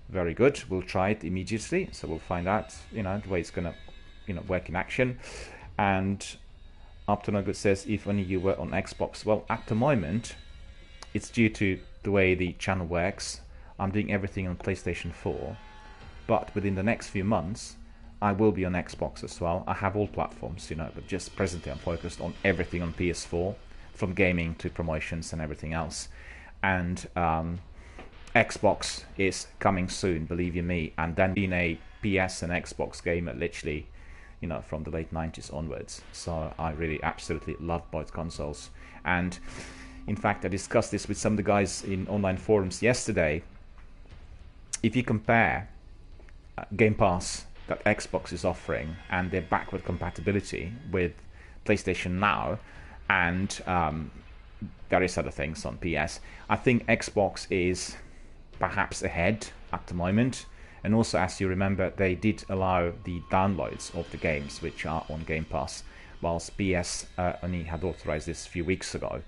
Very good. We'll try it immediately, so we'll find out, you know, the way it's gonna, you know, work in action. And Up to no good says, if only you were on Xbox. Well, at the moment, it's due to the way the channel works. I'm doing everything on PlayStation 4, but within the next few months, I will be on Xbox as well. I have all platforms, you know, but just presently I'm focused on everything on PS4, from gaming to promotions and everything else. And Xbox is coming soon, believe you me. And then being a PS and Xbox gamer, literally, you know, from the late 90s onwards. So I really absolutely love both consoles. And in fact, I discussed this with some of the guys in online forums yesterday. If you compare Game Pass that Xbox is offering and their backward compatibility with PlayStation Now and various other things on PS, I think Xbox is perhaps ahead at the moment. And also, as you remember, they did allow the downloads of the games which are on Game Pass, whilst PS only had authorized this a few weeks ago.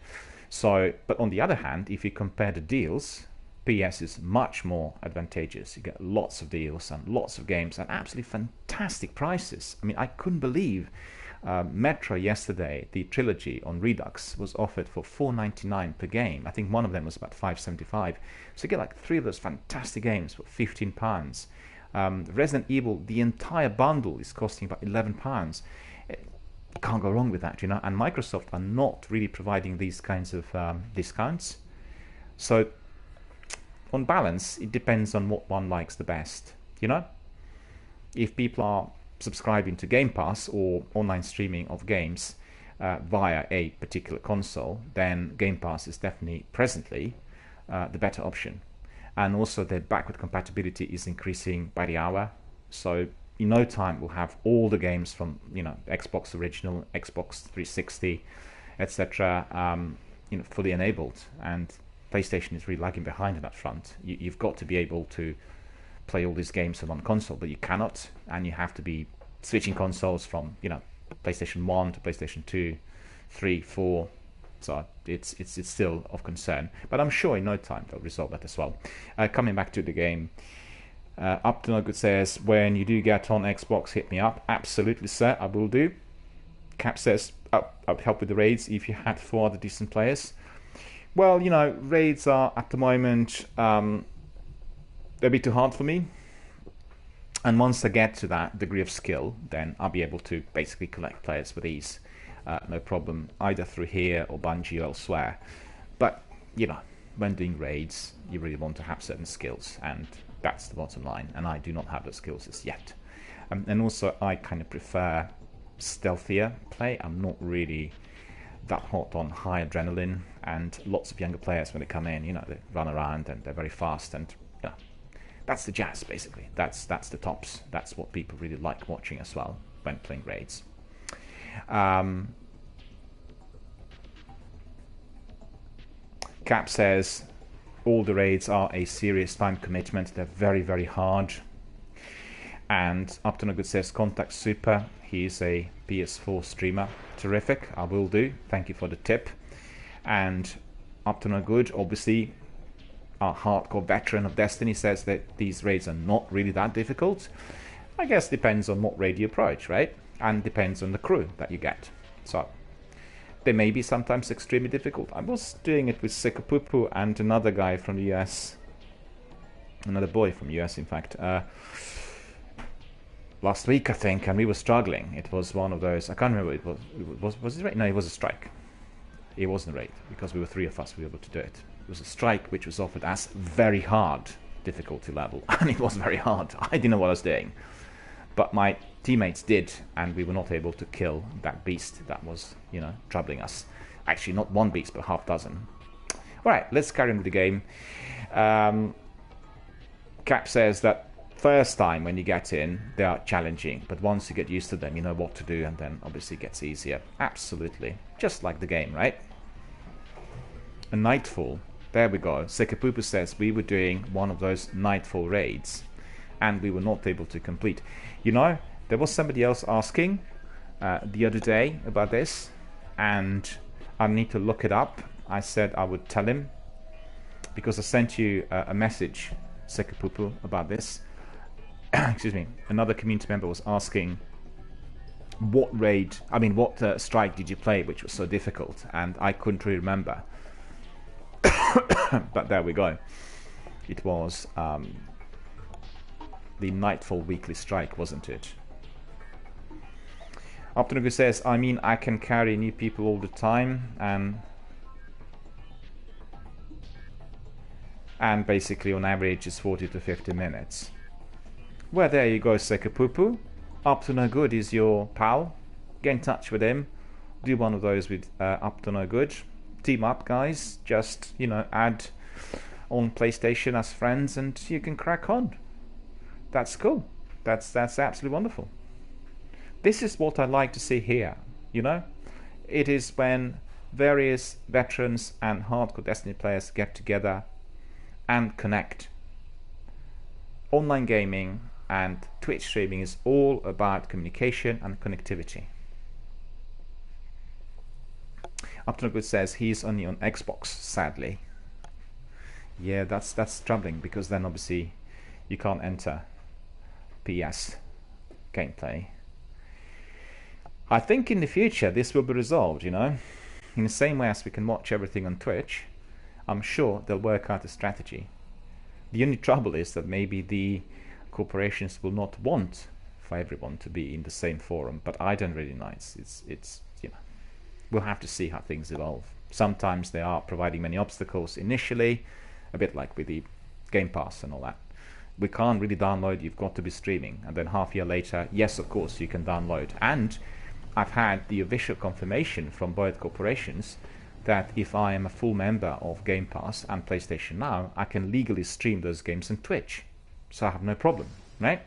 So, but on the other hand, if you compare the deals, PS is much more advantageous. You get lots of deals and lots of games and absolutely fantastic prices. I mean, I couldn't believe Metro yesterday, the trilogy on Redux, was offered for $4.99 per game. I think one of them was about $5.75. So you get like 3 of those fantastic games for £15. Resident Evil, the entire bundle is costing about £11. Can't go wrong with that, you know. And Microsoft are not really providing these kinds of discounts. So on balance, it depends on what one likes the best, you know. If people are subscribing to Game Pass or online streaming of games via a particular console, then Game Pass is definitely presently the better option. And also their backward compatibility is increasing by the hour. So in no time we'll have all the games from, you know, Xbox original, Xbox 360, etc. You know, fully enabled. And PlayStation is really lagging behind on that front. You've got to be able to play all these games on one console, but you cannot, and you have to be switching consoles from, you know, PlayStation 1 to PlayStation 2 3, 4. So it's still of concern. But I'm sure in no time they'll resolve that as well. Coming back to the game, Up to No Good says, when you do get on Xbox, hit me up. Absolutely, sir, I will do. Cap says, I'd help with the raids if you had 4 other decent players. Well, you know, raids are at the moment a bit too hard for me. And once I get to that degree of skill, then I'll be able to basically collect players with ease. No problem, either through here or Bungie or elsewhere. But, you know, when doing raids, you really want to have certain skills, and that's the bottom line. And I do not have those skills as yet. And also, I kind of prefer stealthier play. I'm not really that hot on high adrenaline, and lots of younger players, when they come in, you know, they run around and they're very fast, and you know, that's the jazz basically. That's the tops. That's what people really like watching as well when playing raids. Cap says all the raids are a serious time commitment. They're very, very hard. And Up to No Good says, contact Super. He's a PS4 streamer. Terrific. I will do. Thank you for the tip. And Up to No Good, obviously, a hardcore veteran of Destiny, says that these raids are not really that difficult. I guess depends on what raid you approach, right? And depends on the crew that you get. So they may be sometimes extremely difficult. I was doing it with Sekapupu and another guy from the US. Another boy from the US, in fact. Last week, I think, and we were struggling. It was one of those, I can't remember, was it a raid? No, it was a strike. It wasn't a raid, because we were 3 of us, we were able to do it. It was a strike which was offered as very hard difficulty level, and it was very hard. I didn't know what I was doing. But my teammates did, and we were not able to kill that beast that was, you know, troubling us. Actually, not one beast, but half dozen. Alright, let's carry on with the game. Cap says that first time when you get in, they are challenging, but once you get used to them, you know what to do, and then obviously it gets easier. Absolutely. Just like the game, right? A Nightfall. There we go. Sekapupu says we were doing one of those Nightfall raids, and we were not able to complete. You know, there was somebody else asking the other day about this, and I need to look it up. I said I would tell him, because I sent you a message, Sekapupu, about this. Excuse me. Another community member was asking what strike did you play which was so difficult, and I couldn't really remember. But there we go. It was the Nightfall weekly strike, wasn't it? Optinugu says, I mean, I can carry new people all the time, and basically on average it's 40 to 50 minutes. Well, there you go, Sekapupu. Up to No Good is your pal. Get in touch with him. Do one of those with Up to No Good. Team up, guys. Just, you know, add on PlayStation as friends, and you can crack on. That's cool. That's absolutely wonderful. This is what I like to see here, you know? It is when various veterans and hardcore Destiny players get together and connect. Online gaming and Twitch streaming is all about communication and connectivity. Up to No Good says he's only on Xbox, sadly. Yeah, that's troubling, because then obviously you can't enter PS gameplay. I think in the future this will be resolved, you know, in the same way as we can watch everything on Twitch. I'm sure they'll work out a strategy. The only trouble is that maybe the corporations will not want for everyone to be in the same forum, but I don't really know. It's you know, we'll have to see how things evolve. Sometimes they are providing many obstacles initially, a bit like with the Game Pass and all that. We can't really download, you've got to be streaming, and then half a year later, yes, of course you can download. And I've had the official confirmation from both corporations that if I am a full member of Game Pass and PlayStation Now, I can legally stream those games on Twitch. So I have no problem, right?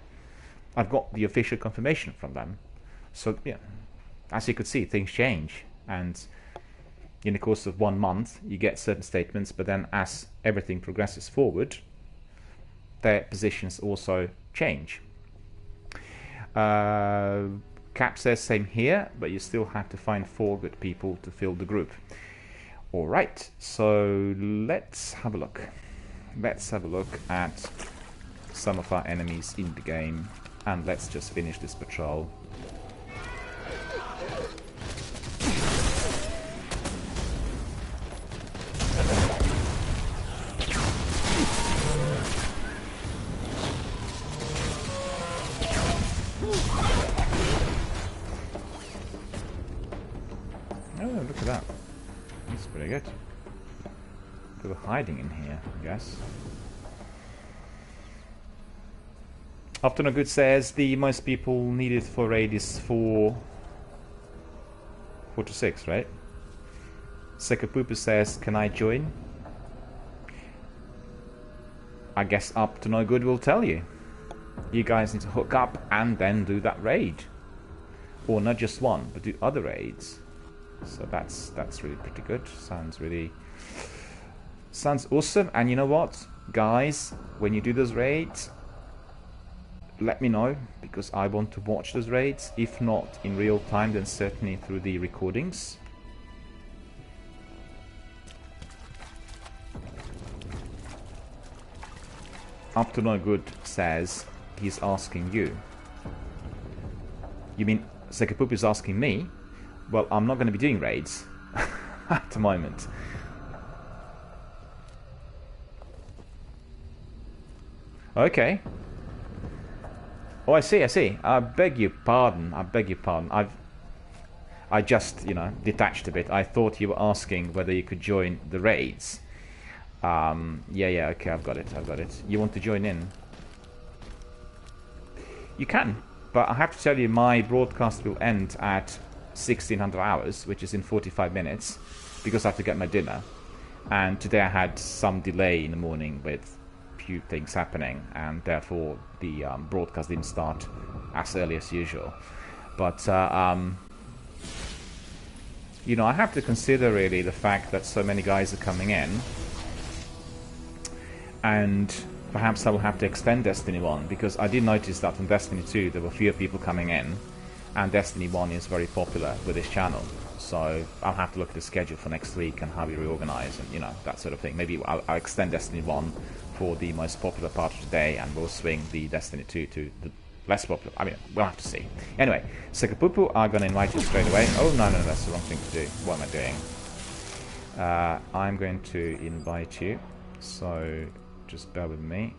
I've got the official confirmation from them. So, yeah, as you could see, things change. And in the course of 1 month, you get certain statements, but then as everything progresses forward, their positions also change. Cap says same here, but you still have to find 4 good people to fill the group. Alright, so let's have a look. Let's have a look at some of our enemies in the game, and let's just finish this patrol. Oh, look at that. That's pretty good. They were hiding in here, I guess. Afternoon Good says the most people needed for raid is 4 to 6, right? Sekapupu says, can I join? I guess Up to No Good will tell you. You guys need to hook up and then do that raid. Or not just one, but do other raids. So that's really pretty good. Sounds awesome. And you know what, guys, when you do those raids, let me know, because I want to watch those raids. If not in real time, then certainly through the recordings. Up to No Good says he's asking you. You mean Sekapupu is asking me? Well, I'm not going to be doing raids at the moment. Okay. Oh, I see. I beg your pardon. I just, detached a bit. I thought you were asking whether you could join the raids. Yeah, okay, I've got it. You want to join in? You can, but I have to tell you, my broadcast will end at 1600 hours, which is in 45 minutes, because I have to get my dinner. And today I had some delay in the morning with few things happening, and therefore the broadcast didn't start as early as usual. But I have to consider really the fact that so many guys are coming in, and perhaps I will have to extend Destiny 1, because I did notice that on Destiny 2 there were fewer people coming in, and Destiny 1 is very popular with this channel. So I'll have to look at the schedule for next week and how we reorganize and that sort of thing. Maybe I'll extend Destiny 1 for the most popular part of the day, and we'll swing the Destiny 2 to the less popular. I mean, we'll have to see. Anyway, Sekapupu are going to invite you straight away. Oh, no, that's the wrong thing to do. What am I doing? I'm going to invite you, so just bear with me.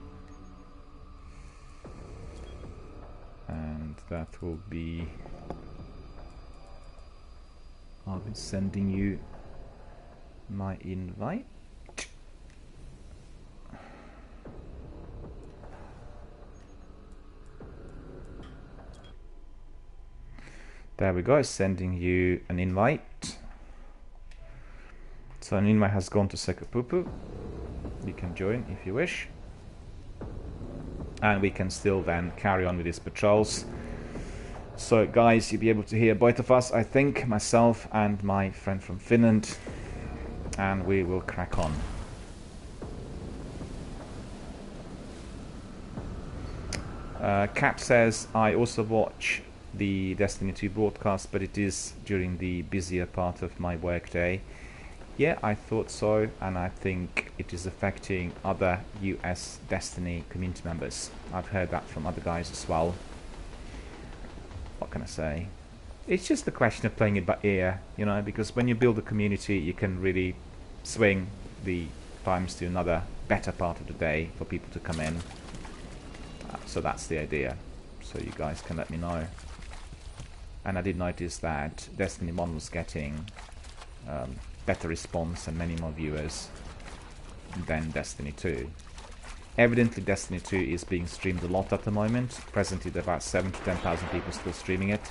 And that will be... I'll be sending you my invite. There we go, sending you an invite. So an invite has gone to Sekapupu. You can join if you wish. And we can still then carry on with these patrols. So guys, you'll be able to hear both of us, I think, myself and my friend from Finland. And we will crack on. Cap says, I also watch the Destiny 2 broadcast, but it is during the busier part of my workday. Yeah, I thought so, and I think it is affecting other US Destiny community members. I've heard that from other guys as well. What can I say? It's just a question of playing it by ear, because when you build a community, you can really swing the times to another better part of the day for people to come in. So that's the idea. So you guys can let me know. And I did notice that Destiny 1 was getting better response and many more viewers than Destiny 2. Evidently Destiny 2 is being streamed a lot at the moment. Presently there are about 7,000 to 10,000 people still streaming it,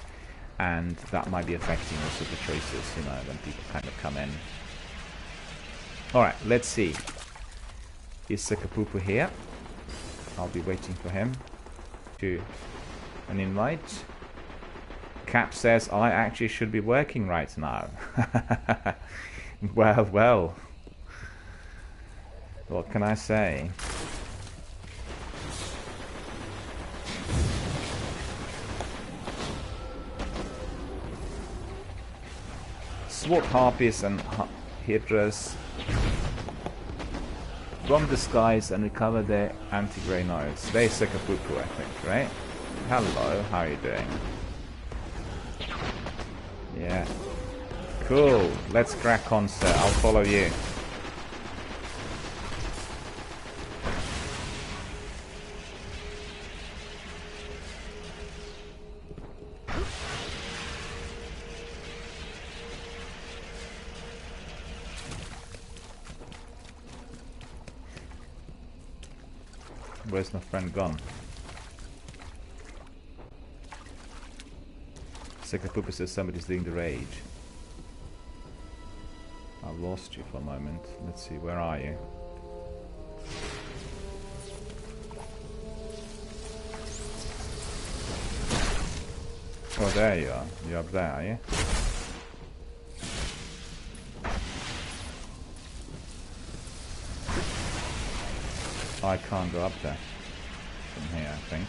and that might be affecting also the choices, when people kind of come in. Alright, let's see. Is Sekapupu here? I'll be waiting for him to an invite. Cap says I actually should be working right now. Well. What can I say? sword harpies and hydras from the skies and recover their anti-grey nodes. They Sekapuku, I think, right? Hello, how are you doing? Yeah. Cool. Let's crack on, sir. I'll follow you. Where's my friend gone? Sekapuku says somebody's doing the rage. I've lost you for a moment. Let's see, where are you? Oh, there you are. You're up there, are you? I can't go up there from here, I think.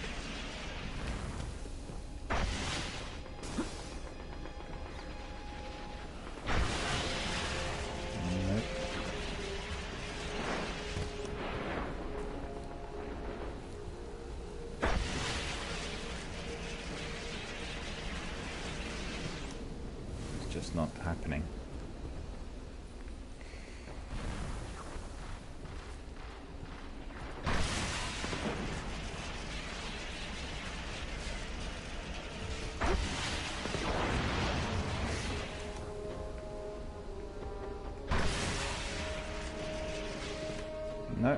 Nope. It's just not happening. No.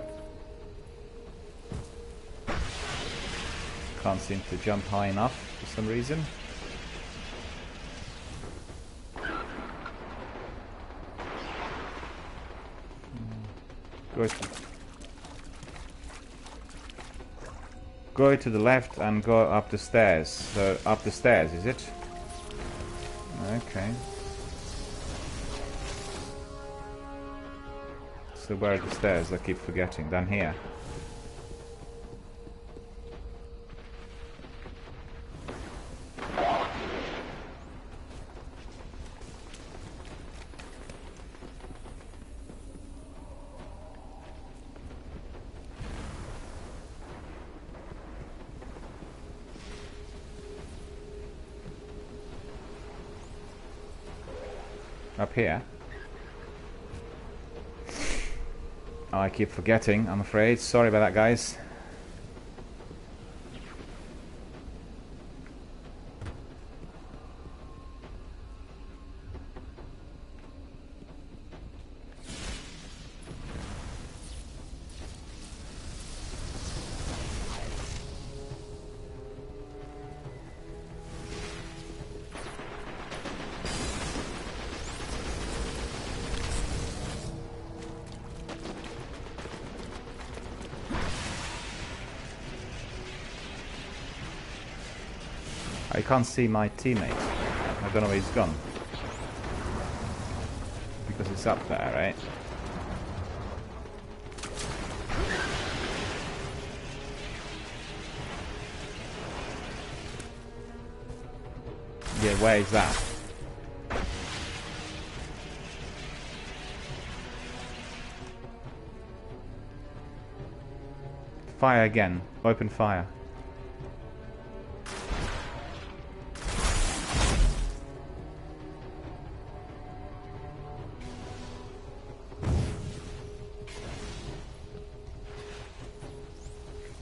Can't seem to jump high enough for some reason. Go to the left and go up the stairs. So up the stairs, is it? Okay. So where are the stairs? I keep forgetting. Down here. Up here. Oh, I keep forgetting, I'm afraid. Sorry about that, guys. I can't see my teammate. I don't know where he's gone. Because it's up there, right? Yeah, where is that? Fire again. Open fire.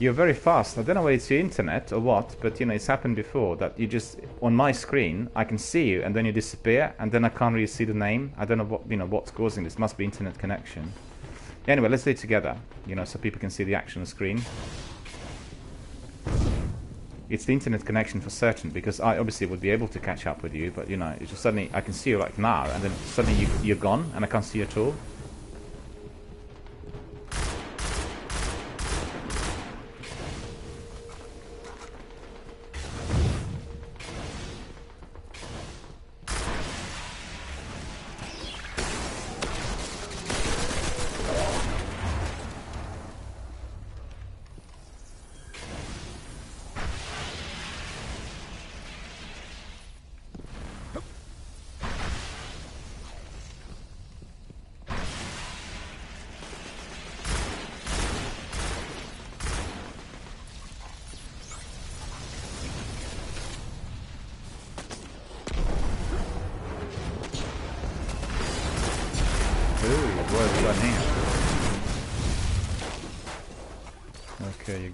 You're very fast. I don't know whether it's your internet or what, but you know, it's happened before that you just, on my screen, I can see you and then you disappear and then I can't really see the name. I don't know what, you know, what's causing this. Must be internet connection. Anyway, let's do it together, you know, so people can see the action on the screen. It's the internet connection for certain, because I obviously would be able to catch up with you, but you know, it's just suddenly I can see you like now and then suddenly you're gone and I can't see you at all.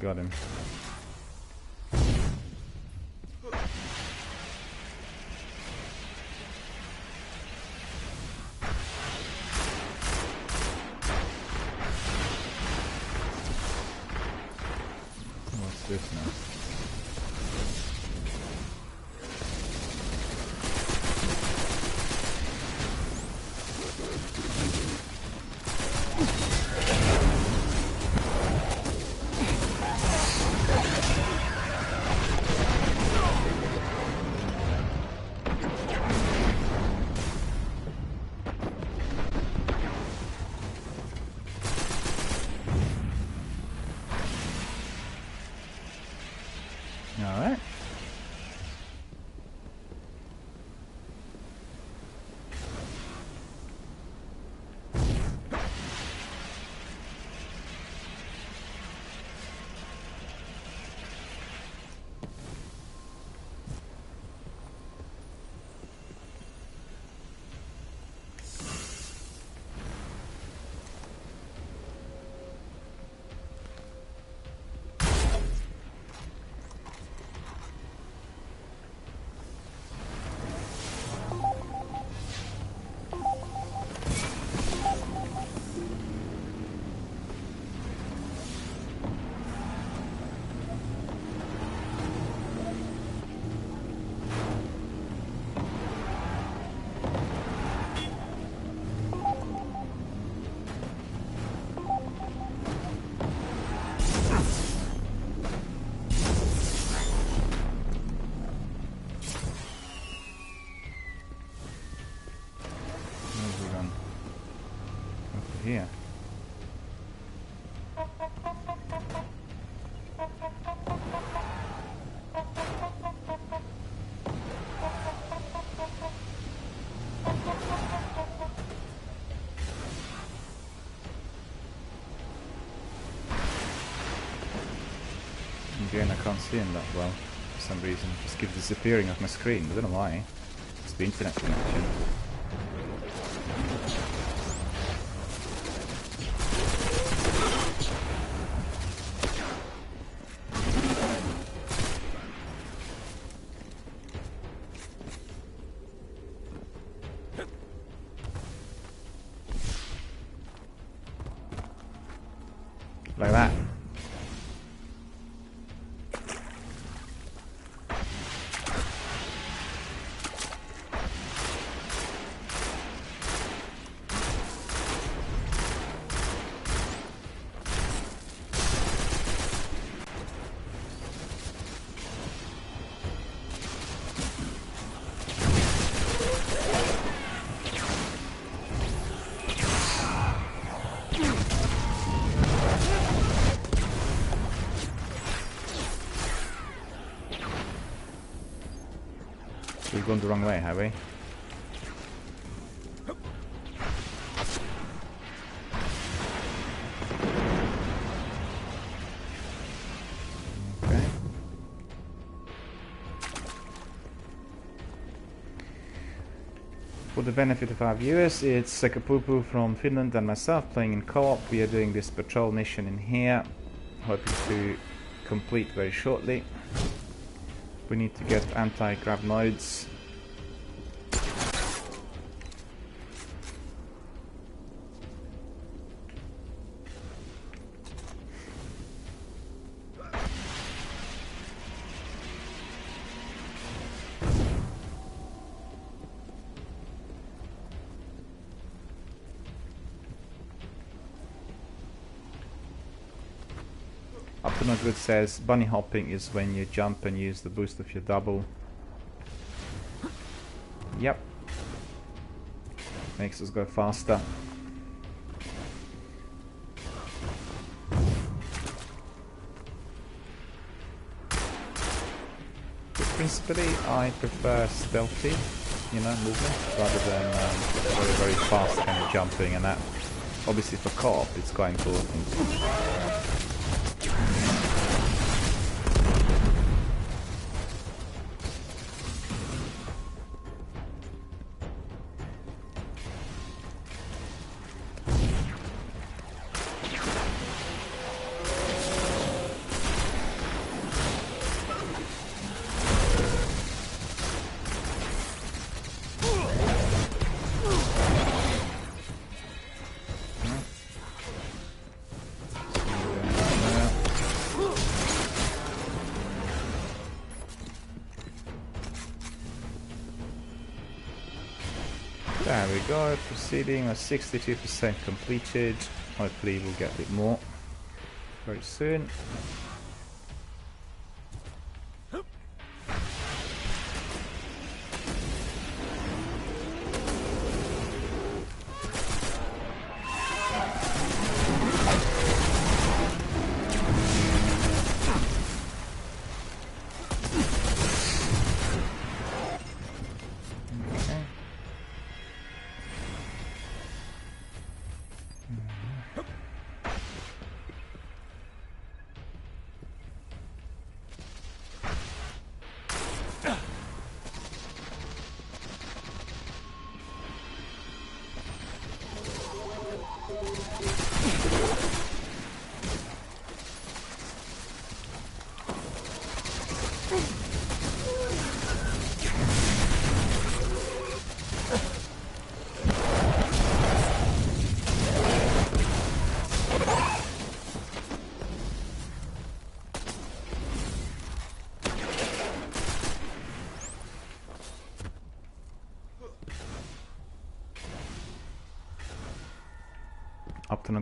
got him. What's this now? Alright. Here. Again, I can't see him that well for some reason. Just keeps disappearing off my screen. I don't know why. It's the internet connection. Like that. We've gone the wrong way, have we? Okay. For the benefit of our viewers, it's Sekapupu from Finland and myself playing in co-op. We are doing this patrol mission in here, hoping to complete very shortly. We need to get anti-grav nodes. Good says bunny hopping is when you jump and use the boost of your double. Yep. Makes us go faster. But principally I prefer stealthy, you know, movement rather than very fast kind of jumping, and that obviously for co-op it's quite important. There we go, proceeding at 62% completed. Hopefully we'll get a bit more very soon.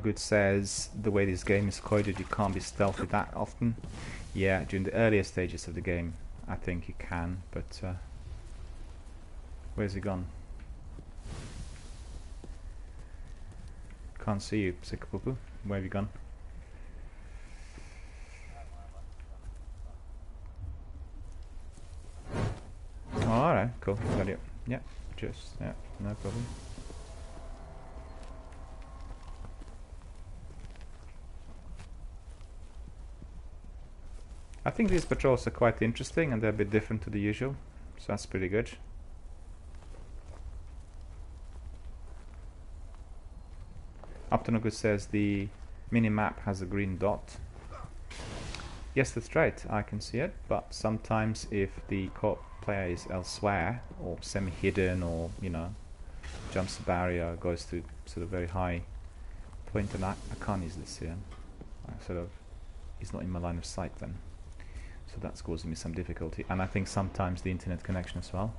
Good says the way this game is coded, you can't be stealthy that often. Yeah, during the earlier stages of the game, I think you can, but where's he gone? Can't see you, Psychopoopoo. Where have you gone? Oh, alright, cool, got it. Yeah, no problem. I think these patrols are quite interesting and they're a bit different to the usual, so that's pretty good. Uptonagood says the mini-map has a green dot. Yes, that's right, I can see it, but sometimes if the co-op player is elsewhere, or semi-hidden, or, you know, jumps the barrier, goes to sort of very high point, and I can't easily see him. He's not in my line of sight then. So that's causing me some difficulty, and I think sometimes the internet connection as well.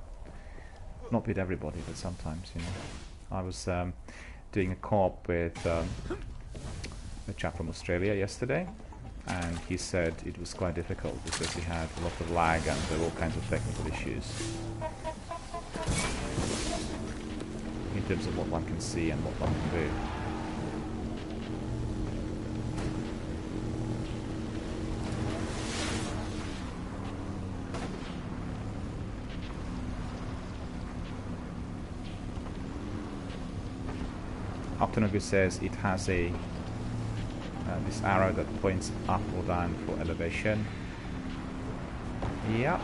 Not with everybody, but sometimes, you know. I was doing a co-op with a chap from Australia yesterday, and he said it was quite difficult because he had a lot of lag and there were all kinds of technical issues in terms of what one can see and what one can do. Uptonagood says it has a this arrow that points up or down for elevation. Yeah.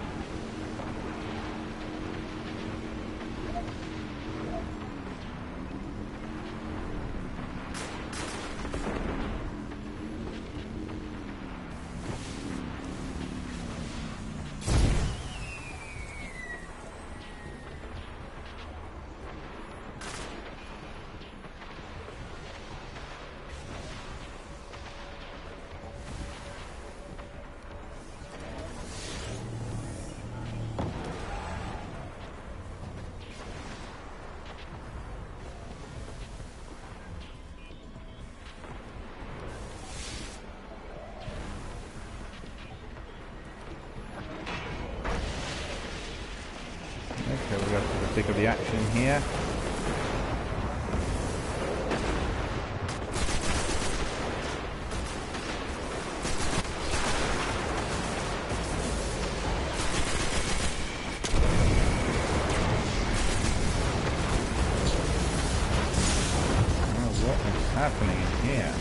Okay, we'll go for the thick of the action here. Oh, what is happening in here?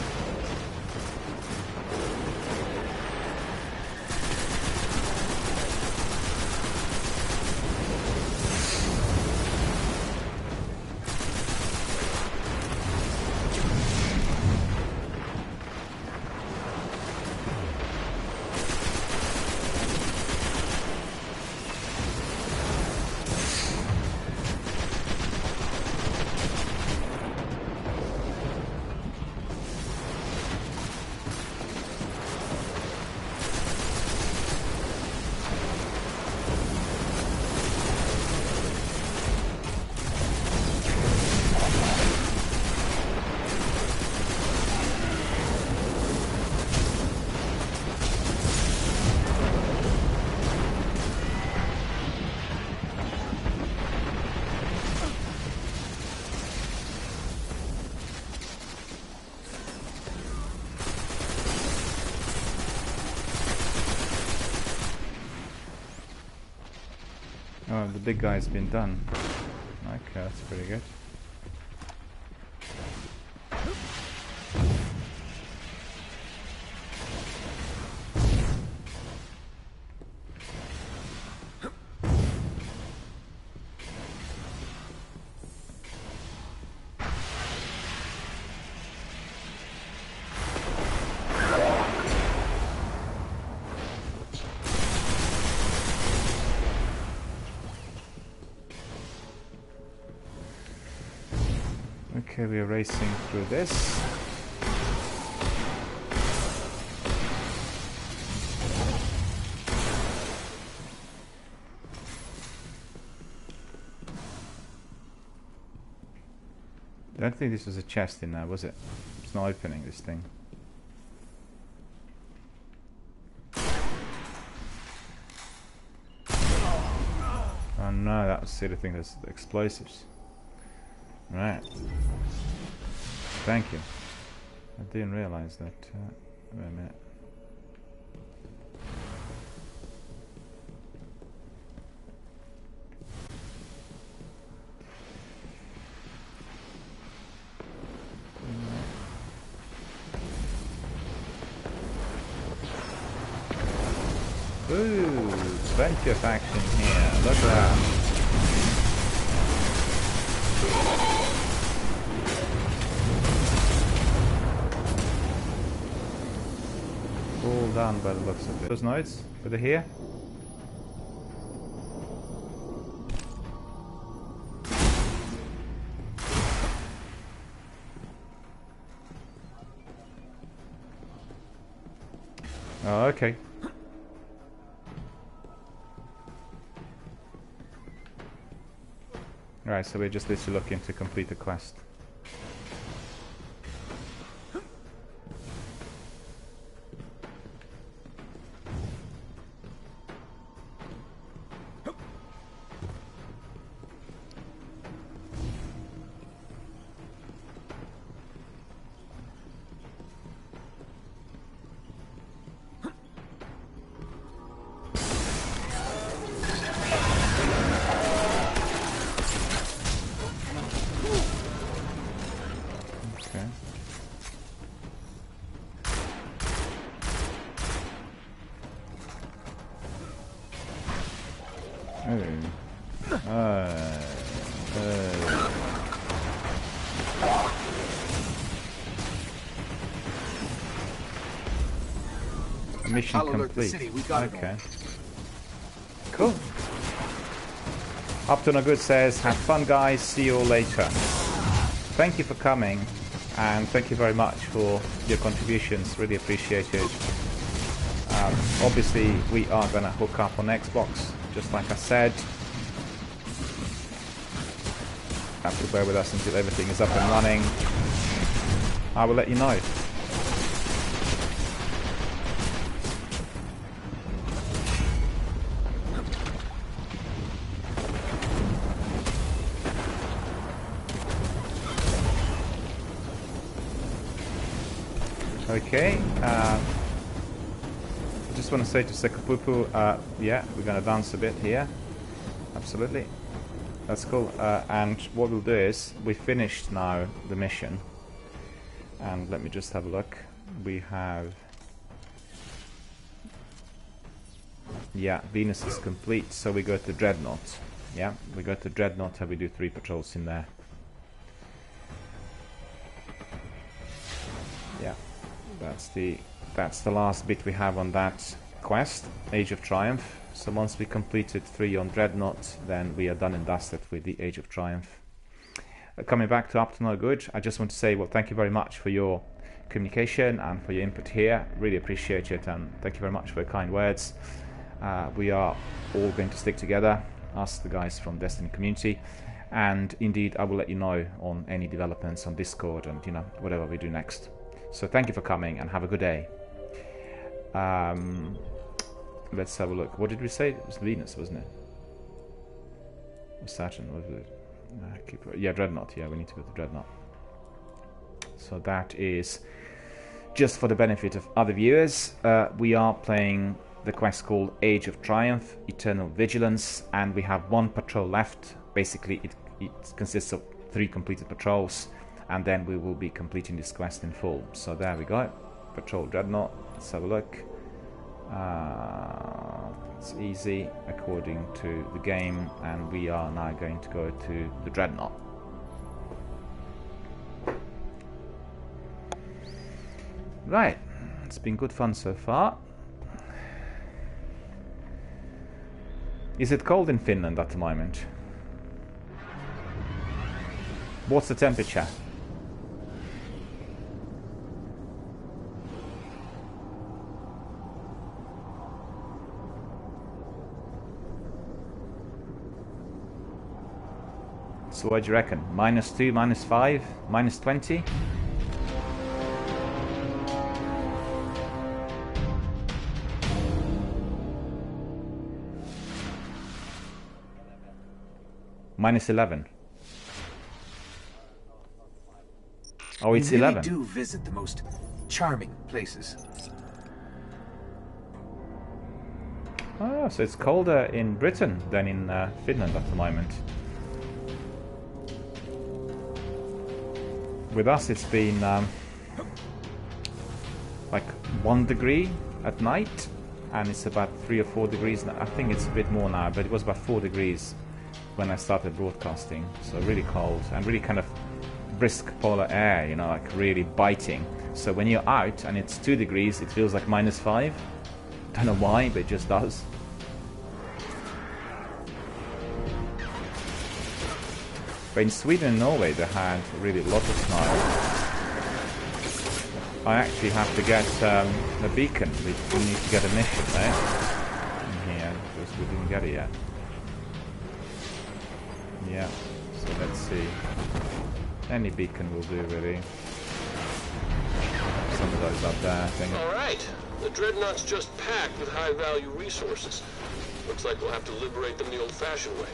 Oh, the big guy's been done. Okay, that's pretty good. Okay, we are racing through this. I don't think this was a chest in there, was it? It's not opening this thing. Oh no, that was the other thing, that's the explosives. Right. Thank you. I didn't realize that. Wait a minute. Ooh, plenty of action here. Look at that. All done by the looks of it. Those notes, are they here? Oh, okay. Right, so we're just literally looking to complete the quest. Mission complete. Okay. Cool. Up to no good says, have fun guys, see you all later. Thank you for coming, and thank you very much for your contributions, really appreciate it. Obviously we are going to hook up on Xbox, just like I said. Have to bear with us until everything is up and running. I will let you know. Okay, I just want to say to Sekapupu, yeah, we're going to dance a bit here, absolutely, that's cool, and what we'll do is, we finished now the mission, and let me just have a look, we have, yeah, Venus is complete, so we go to Dreadnought, yeah, we go to Dreadnought and we do 3 patrols in there. Yeah. That's the last bit we have on that quest, Age of Triumph. So once we completed 3 on Dreadnought, then we are done and dusted with the Age of Triumph. Coming back to Up to No Good, I just want to say, well, thank you very much for your communication and for your input here. Really appreciate it, and thank you very much for your kind words. We are all going to stick together, us, the guys from Destiny community, and indeed I will let you know on any developments on Discord and, you know, whatever we do next. So thank you for coming and have a good day. Let's have a look. What did we say? It was Venus, wasn't it? Or Saturn, was it? Yeah, Dreadnought. Yeah, we need to go to Dreadnought. So that is just for the benefit of other viewers. We are playing the quest called Age of Triumph, Eternal Vigilance, and we have one patrol left. Basically, it consists of 3 completed patrols, and then we will be completing this quest in full. So there we go. Patrol Dreadnought. Let's have a look. It's easy according to the game, and we are now going to go to the Dreadnought. Right, it's been good fun so far. Is it cold in Finland at the moment? What's the temperature? So what do you reckon? -2, -5, -20? -11. Oh, it's 11. You really do visit the most charming places. Oh, so it's colder in Britain than in Finland at the moment. With us, it's been like 1 degree at night, and it's about 3 or 4 degrees now. I think it's a bit more now, but it was about 4 degrees when I started broadcasting. So really cold and really kind of brisk polar air, you know, like really biting. So when you're out and it's 2 degrees, it feels like -5. Don't know why, but it just does. But in Sweden and Norway they had really a lot of snow. I actually have to get a beacon. We need to get a mission there in here because we didn't get it yet. Yeah, so let's see. Any beacon will do really. Some of those up there, I think. Alright, the Dreadnought's just packed with high value resources. Looks like we'll have to liberate them the old fashioned way.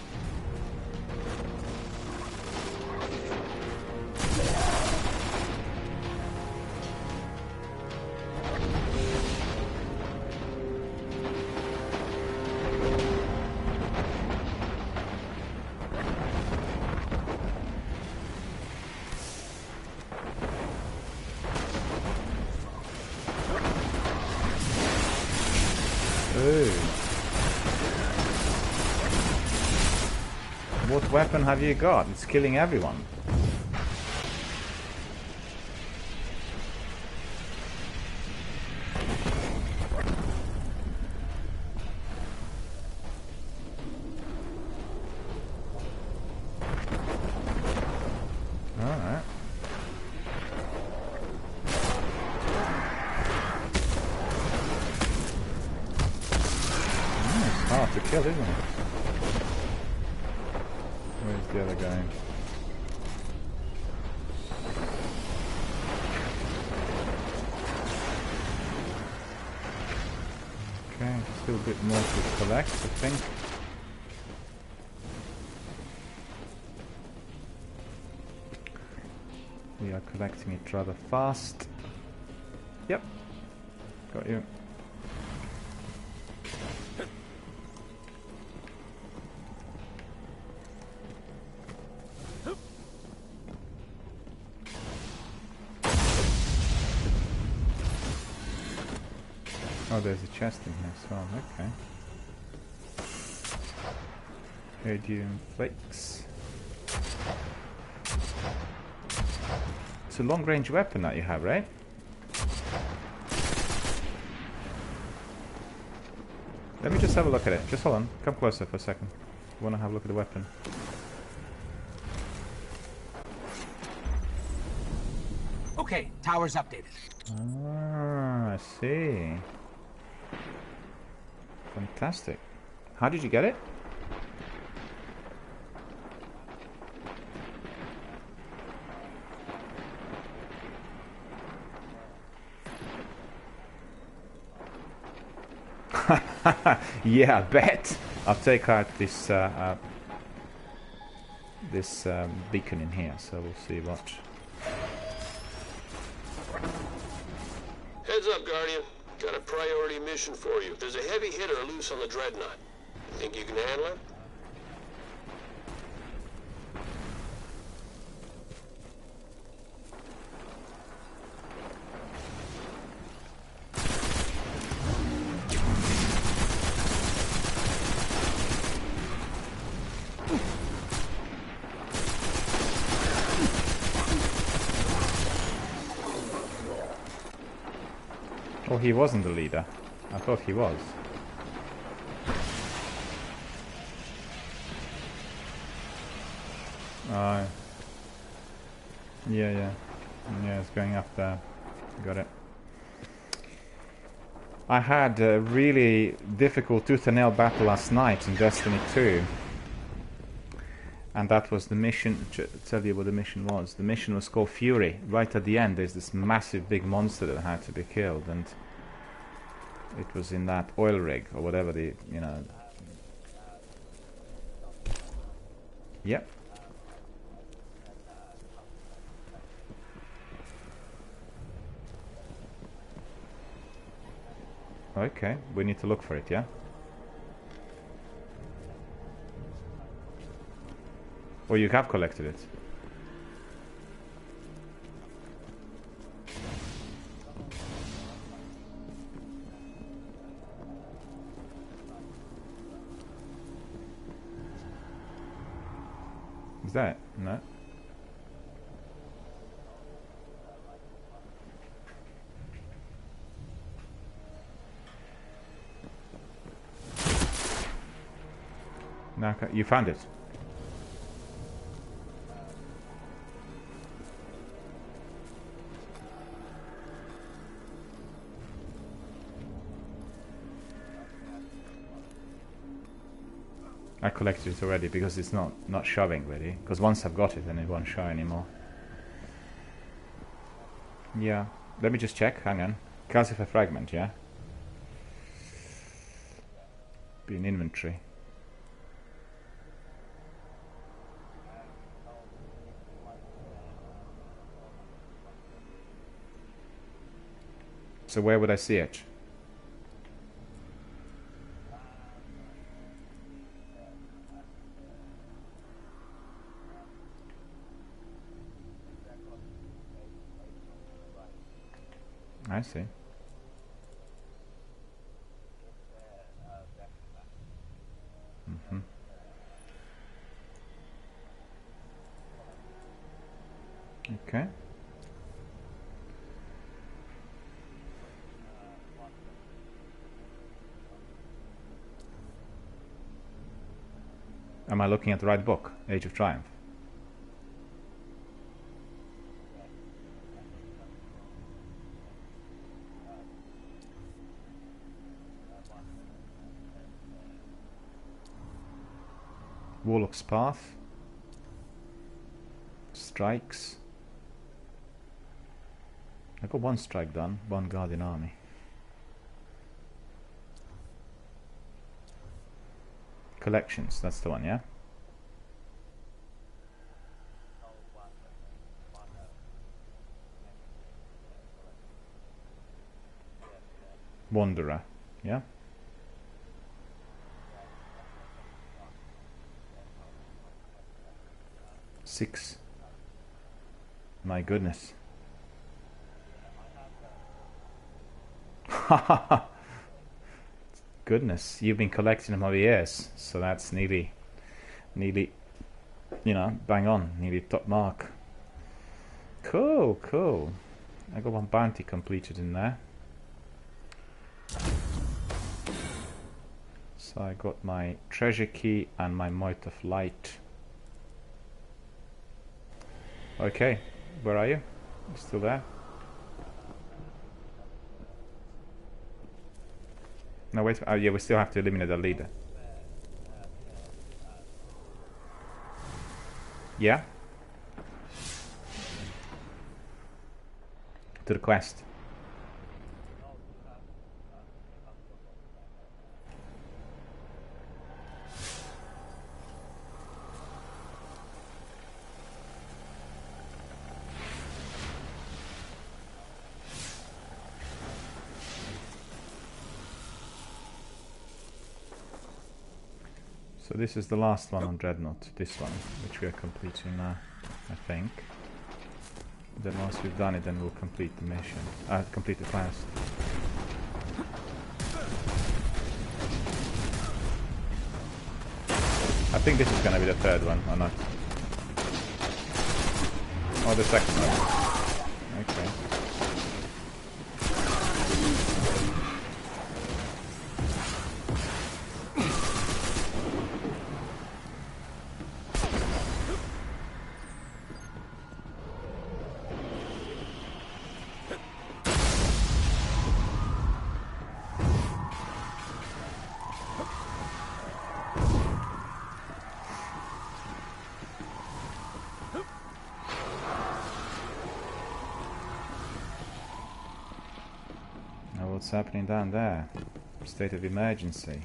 What weapon have you got? It's killing everyone. Alright. It's hard to kill, isn't it? Where's the other guy? Okay, still a bit more to collect, I think. We are collecting it rather fast. Yep, got you. Oh, there's a chest in here as well, okay. Radium flakes. It's a long-range weapon that you have, right? Let me just have a look at it. Just hold on. Come closer for a second. I want to have a look at the weapon. Okay, tower's updated. Ah, I see. Fantastic. How did you get it? Yeah, I bet. I'll take out this beacon in here, so we'll see what. Heads up, Guardian. Got a priority mission for you. There's a heavy hitter loose on the Dreadnought. Think you can handle it? Oh, he wasn't the leader. I thought he was. Yeah. Yeah, it's going up there. Got it. I had a really difficult tooth and nail battle last night in Destiny 2. And that was the mission. Tell you what the mission was. The mission was called Fury. Right at the end, there's this massive big monster that had to be killed, and it was in that oil rig or whatever the, you know. Yep. Okay, we need to look for it, yeah? Or you have collected it. Is that it? No. No, you found it. I collected it already because it's not showing really. Because once I've got it, then it won't show anymore. Yeah. Let me just check. Hang on. Calcify fragment. Yeah. Be in inventory. So where would I see it? I see. Mm-hmm. Okay. Am I looking at the right book? Age of Triumph. Warlock's Path. Strikes. I got one strike done, one Guardian Army. Collections, that's the one, yeah? Wanderer, yeah? Six. My goodness. Goodness, you've been collecting them over years, so that's nearly, you know, bang on, nearly top mark. Cool, cool. I got one bounty completed in there. So I got my treasure key and my Mote of Light. Okay, where are you? You still there? No, wait. Oh, yeah, we still have to eliminate the leader. Yeah? To the quest. So this is the last one on Dreadnought, this one, which we are completing now, I think. Then once we've done it, then we'll complete the mission, complete the quest. I think this is gonna be the third one, or not? Or the second one. Okay. What's happening down there? State of emergency.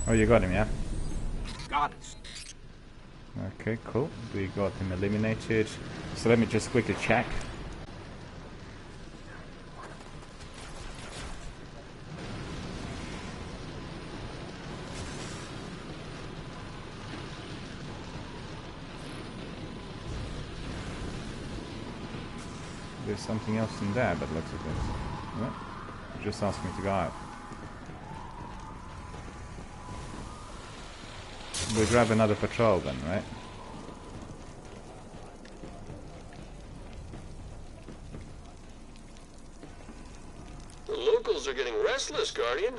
Oh, you got him, yeah? Got it. Okay, cool. We got him eliminated. So let me just quickly check. There's something else in there, but looks like this. No, just asked me to go out. We grab another patrol then, right? The locals are getting restless, Guardian.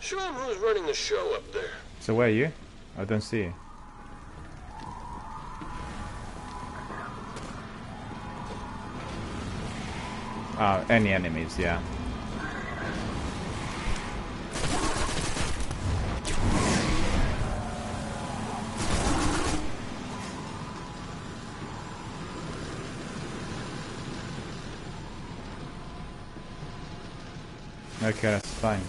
Show them who's running the show up there. So where are you? I don't see you. Any enemies, yeah. Okay, that's fine.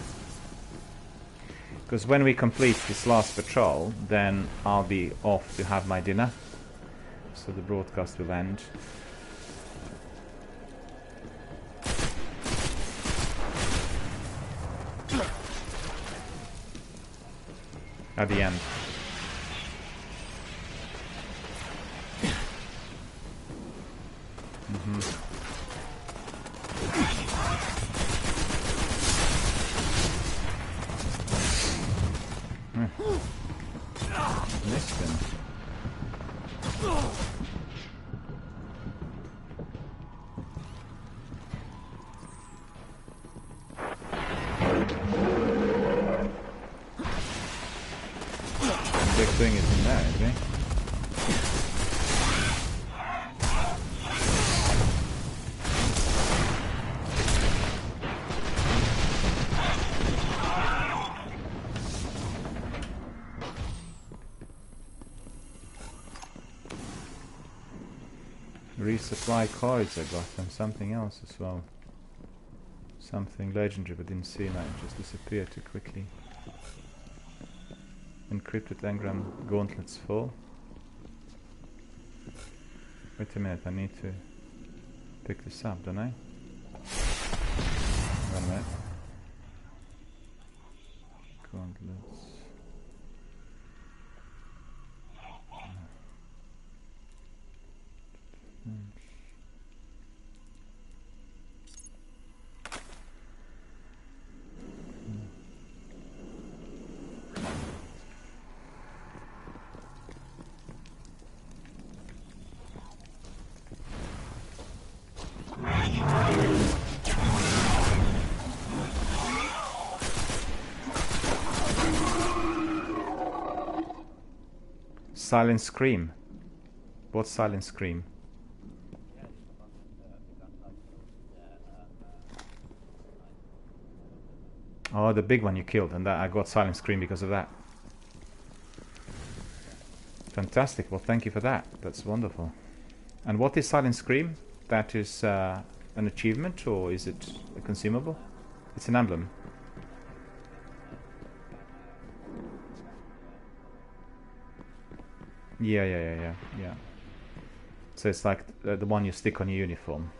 Because when we complete this last patrol, then I'll be off to have my dinner. So the broadcast will end. At the end. Missed him. Big thing is in there, isn't he? Resupply cards I got and something else as well. Something legendary but didn't see, and it just disappeared too quickly. Encrypted engram gauntlets full. Wait a minute, I need to pick this up, don't I? Wait a minute. Gauntlets. Silent Scream. What's Silent Scream? Oh, the big one you killed, and that I got Silent Scream because of that. Fantastic. Well, thank you for that. That's wonderful. And what is Silent Scream? That is an achievement, or is it a consumable? It's an emblem. Yeah. So it's like the one you stick on your uniform.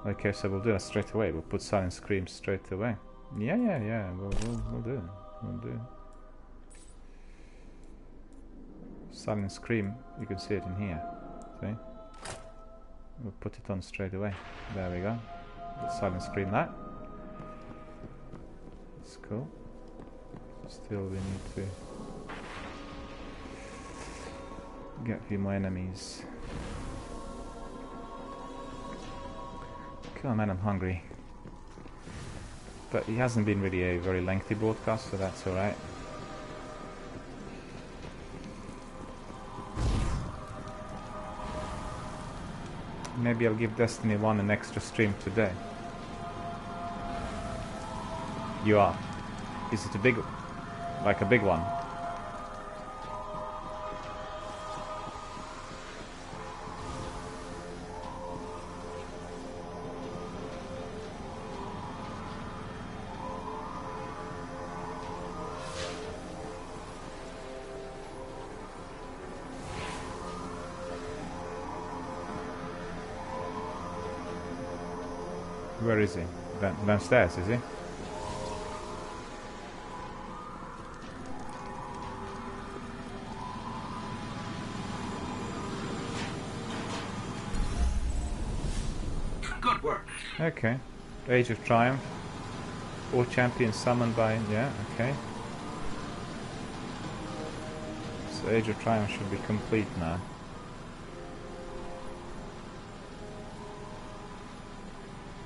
Okay, so we'll do that straight away. We'll put Silent Scream straight away. Yeah. We'll do it. We'll do it. Silent Scream, you can see it in here. See? We'll put it on straight away. There we go. Silent Scream that. That's cool. Still we need to get a few more enemies. Come on, man, I'm hungry. But it hasn't been really a very lengthy broadcast, so that's alright. Maybe I'll give Destiny 1 an extra stream today. You are. Is it a big... like a big one? Where is he? Downstairs, is he? Good work. Okay. Age of Triumph. All champions summoned by... yeah, okay. So Age of Triumph should be complete now.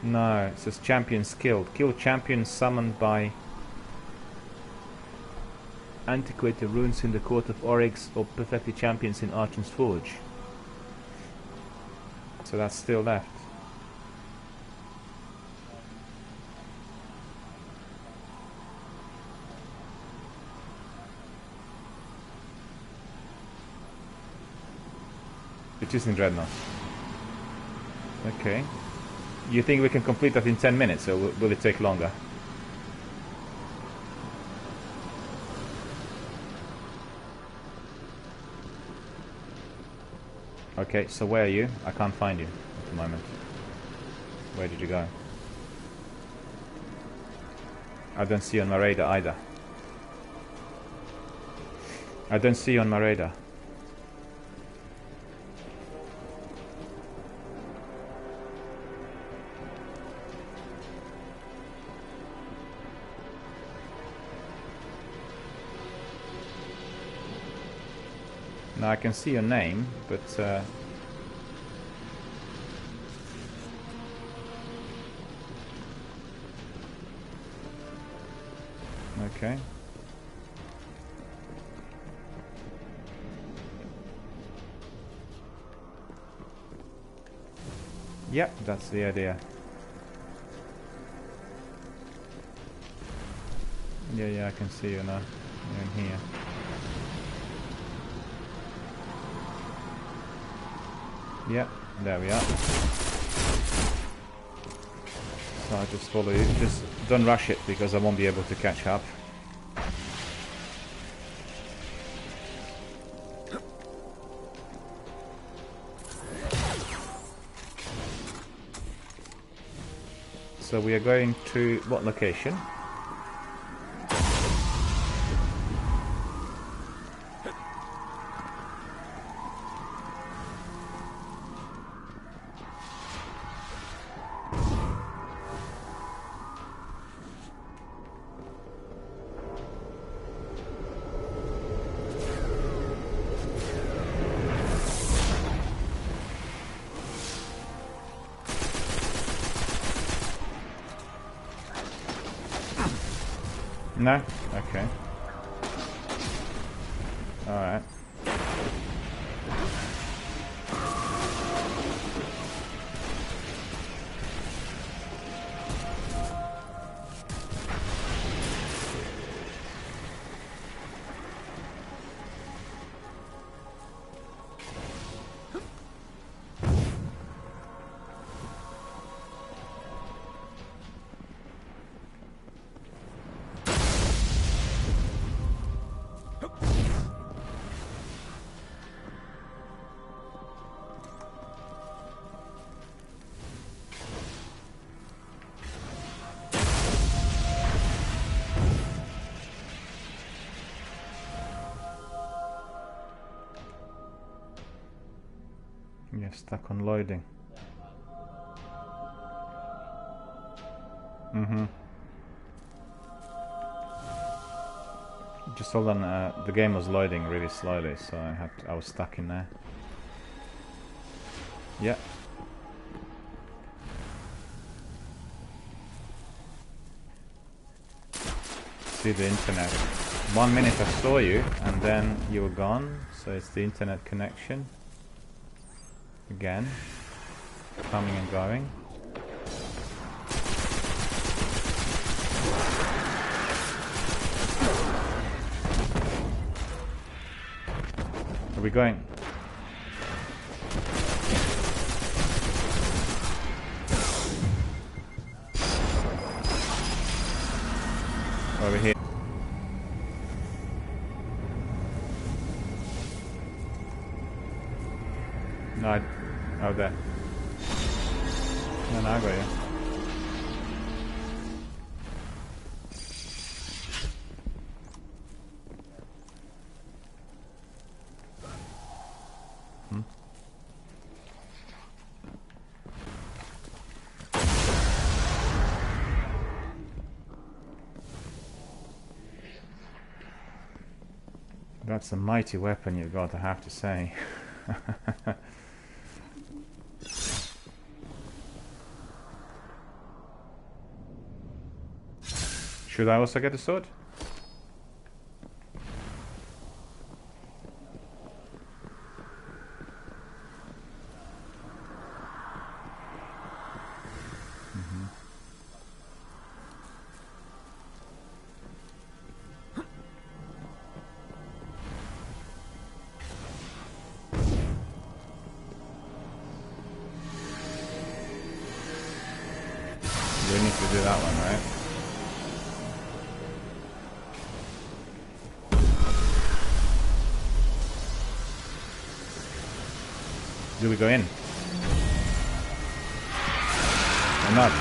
No, it says champions killed. Kill champions summoned by antiquated runes in the court of Oryx or perfected champions in Archon's Forge. So that's still left. It is in Dreadnought. Okay. You think we can complete that in 10 minutes, or will it take longer? Okay, so where are you? I can't find you at the moment. Where did you go? I don't see you on my radar either. I don't see you on my radar. Now I can see your name, but okay. Yep, that's the idea. Yeah, I can see you now. You're in here. Yep, there we are. So I'll just follow you. Just don't rush it, because I won't be able to catch up. So we are going to what location? No? Okay. Alright. You're stuck on loading. Just hold on. The game was loading really slowly, so I was stuck in there. Yeah. See the internet. 1 minute I saw you, and then you were gone. So it's the internet connection. Again, coming and going. Are we going? Over here. No, out there. No, I got you. That's a mighty weapon you've got, I have to say. Should I also get a sword? We need to do that one, right? Do we go in? Or not?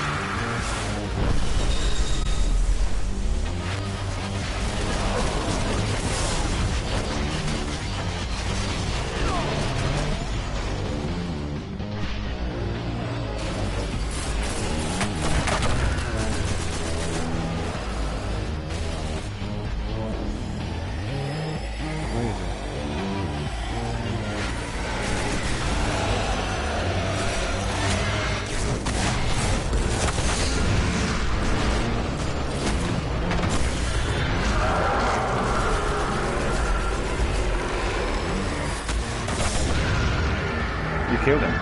You killed him.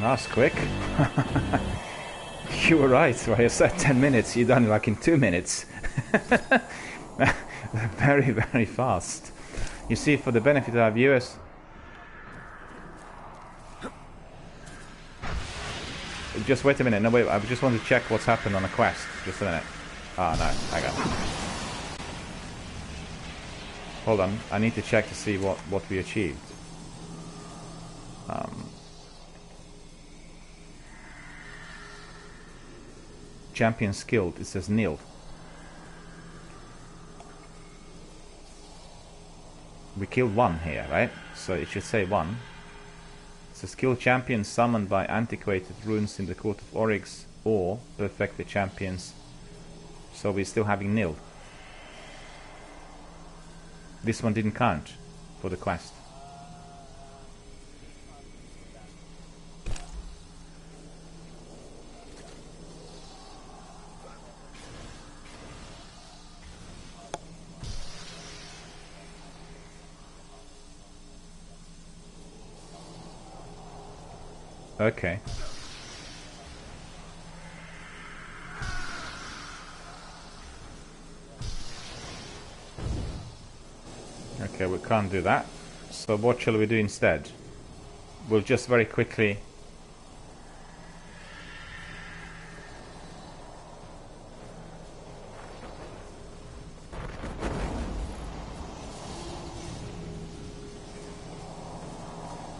That's quick. You were right. Well, you said 10 minutes. You done it like in 2 minutes. Very, very fast. You see, for the benefit of our viewers, just wait a minute. No, wait. I just want to check what's happened on the quest. Just a minute. Oh no, I got it. Hold on. I need to check to see what we achieved. Champion skilled, it says nil. We killed one here, right? So it should say one. It's a skilled champion summoned by antiquated runes in the court of Oryx or perfected champions. So we're still having nil. This one didn't count for the quest. Okay. Okay, we can't do that. So what shall we do instead? We'll just very quickly...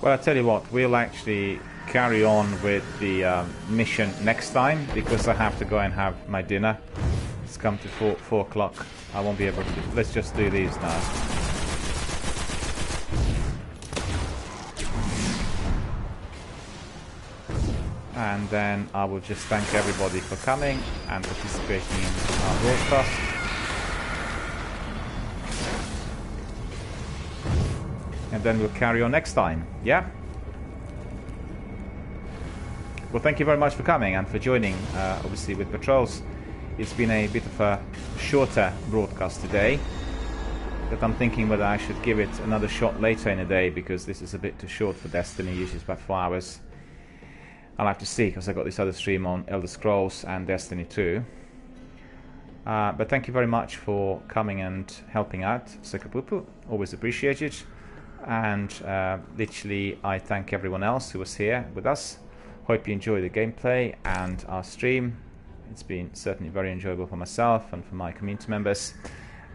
Well, I tell you what, we'll actually carry on with the mission next time, because I have to go and have my dinner. It's come to 4 o'clock. I won't be able to... Let's just do these now. And then I will just thank everybody for coming and participating in our broadcast. And then we'll carry on next time, yeah? Well, thank you very much for coming and for joining, obviously, with Patrols. It's been a bit of a shorter broadcast today, but I'm thinking whether I should give it another shot later in the day, because this is a bit too short for Destiny. Usually it's about 4 hours. I'll have to see, because I got this other stream on Elder Scrolls and Destiny 2. But thank you very much for coming and helping out, Sekapupu. Always appreciated. And literally, I thank everyone else who was here with us. Hope you enjoy the gameplay and our stream. It's been certainly very enjoyable for myself and for my community members.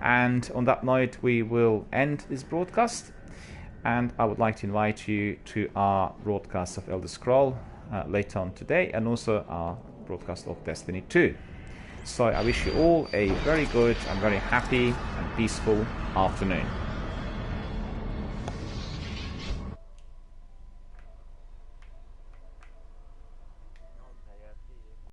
And on that note, we will end this broadcast. And I would like to invite you to our broadcast of Elder Scroll later on today, and also our broadcast of Destiny 2. So I wish you all a very good and very happy and peaceful afternoon.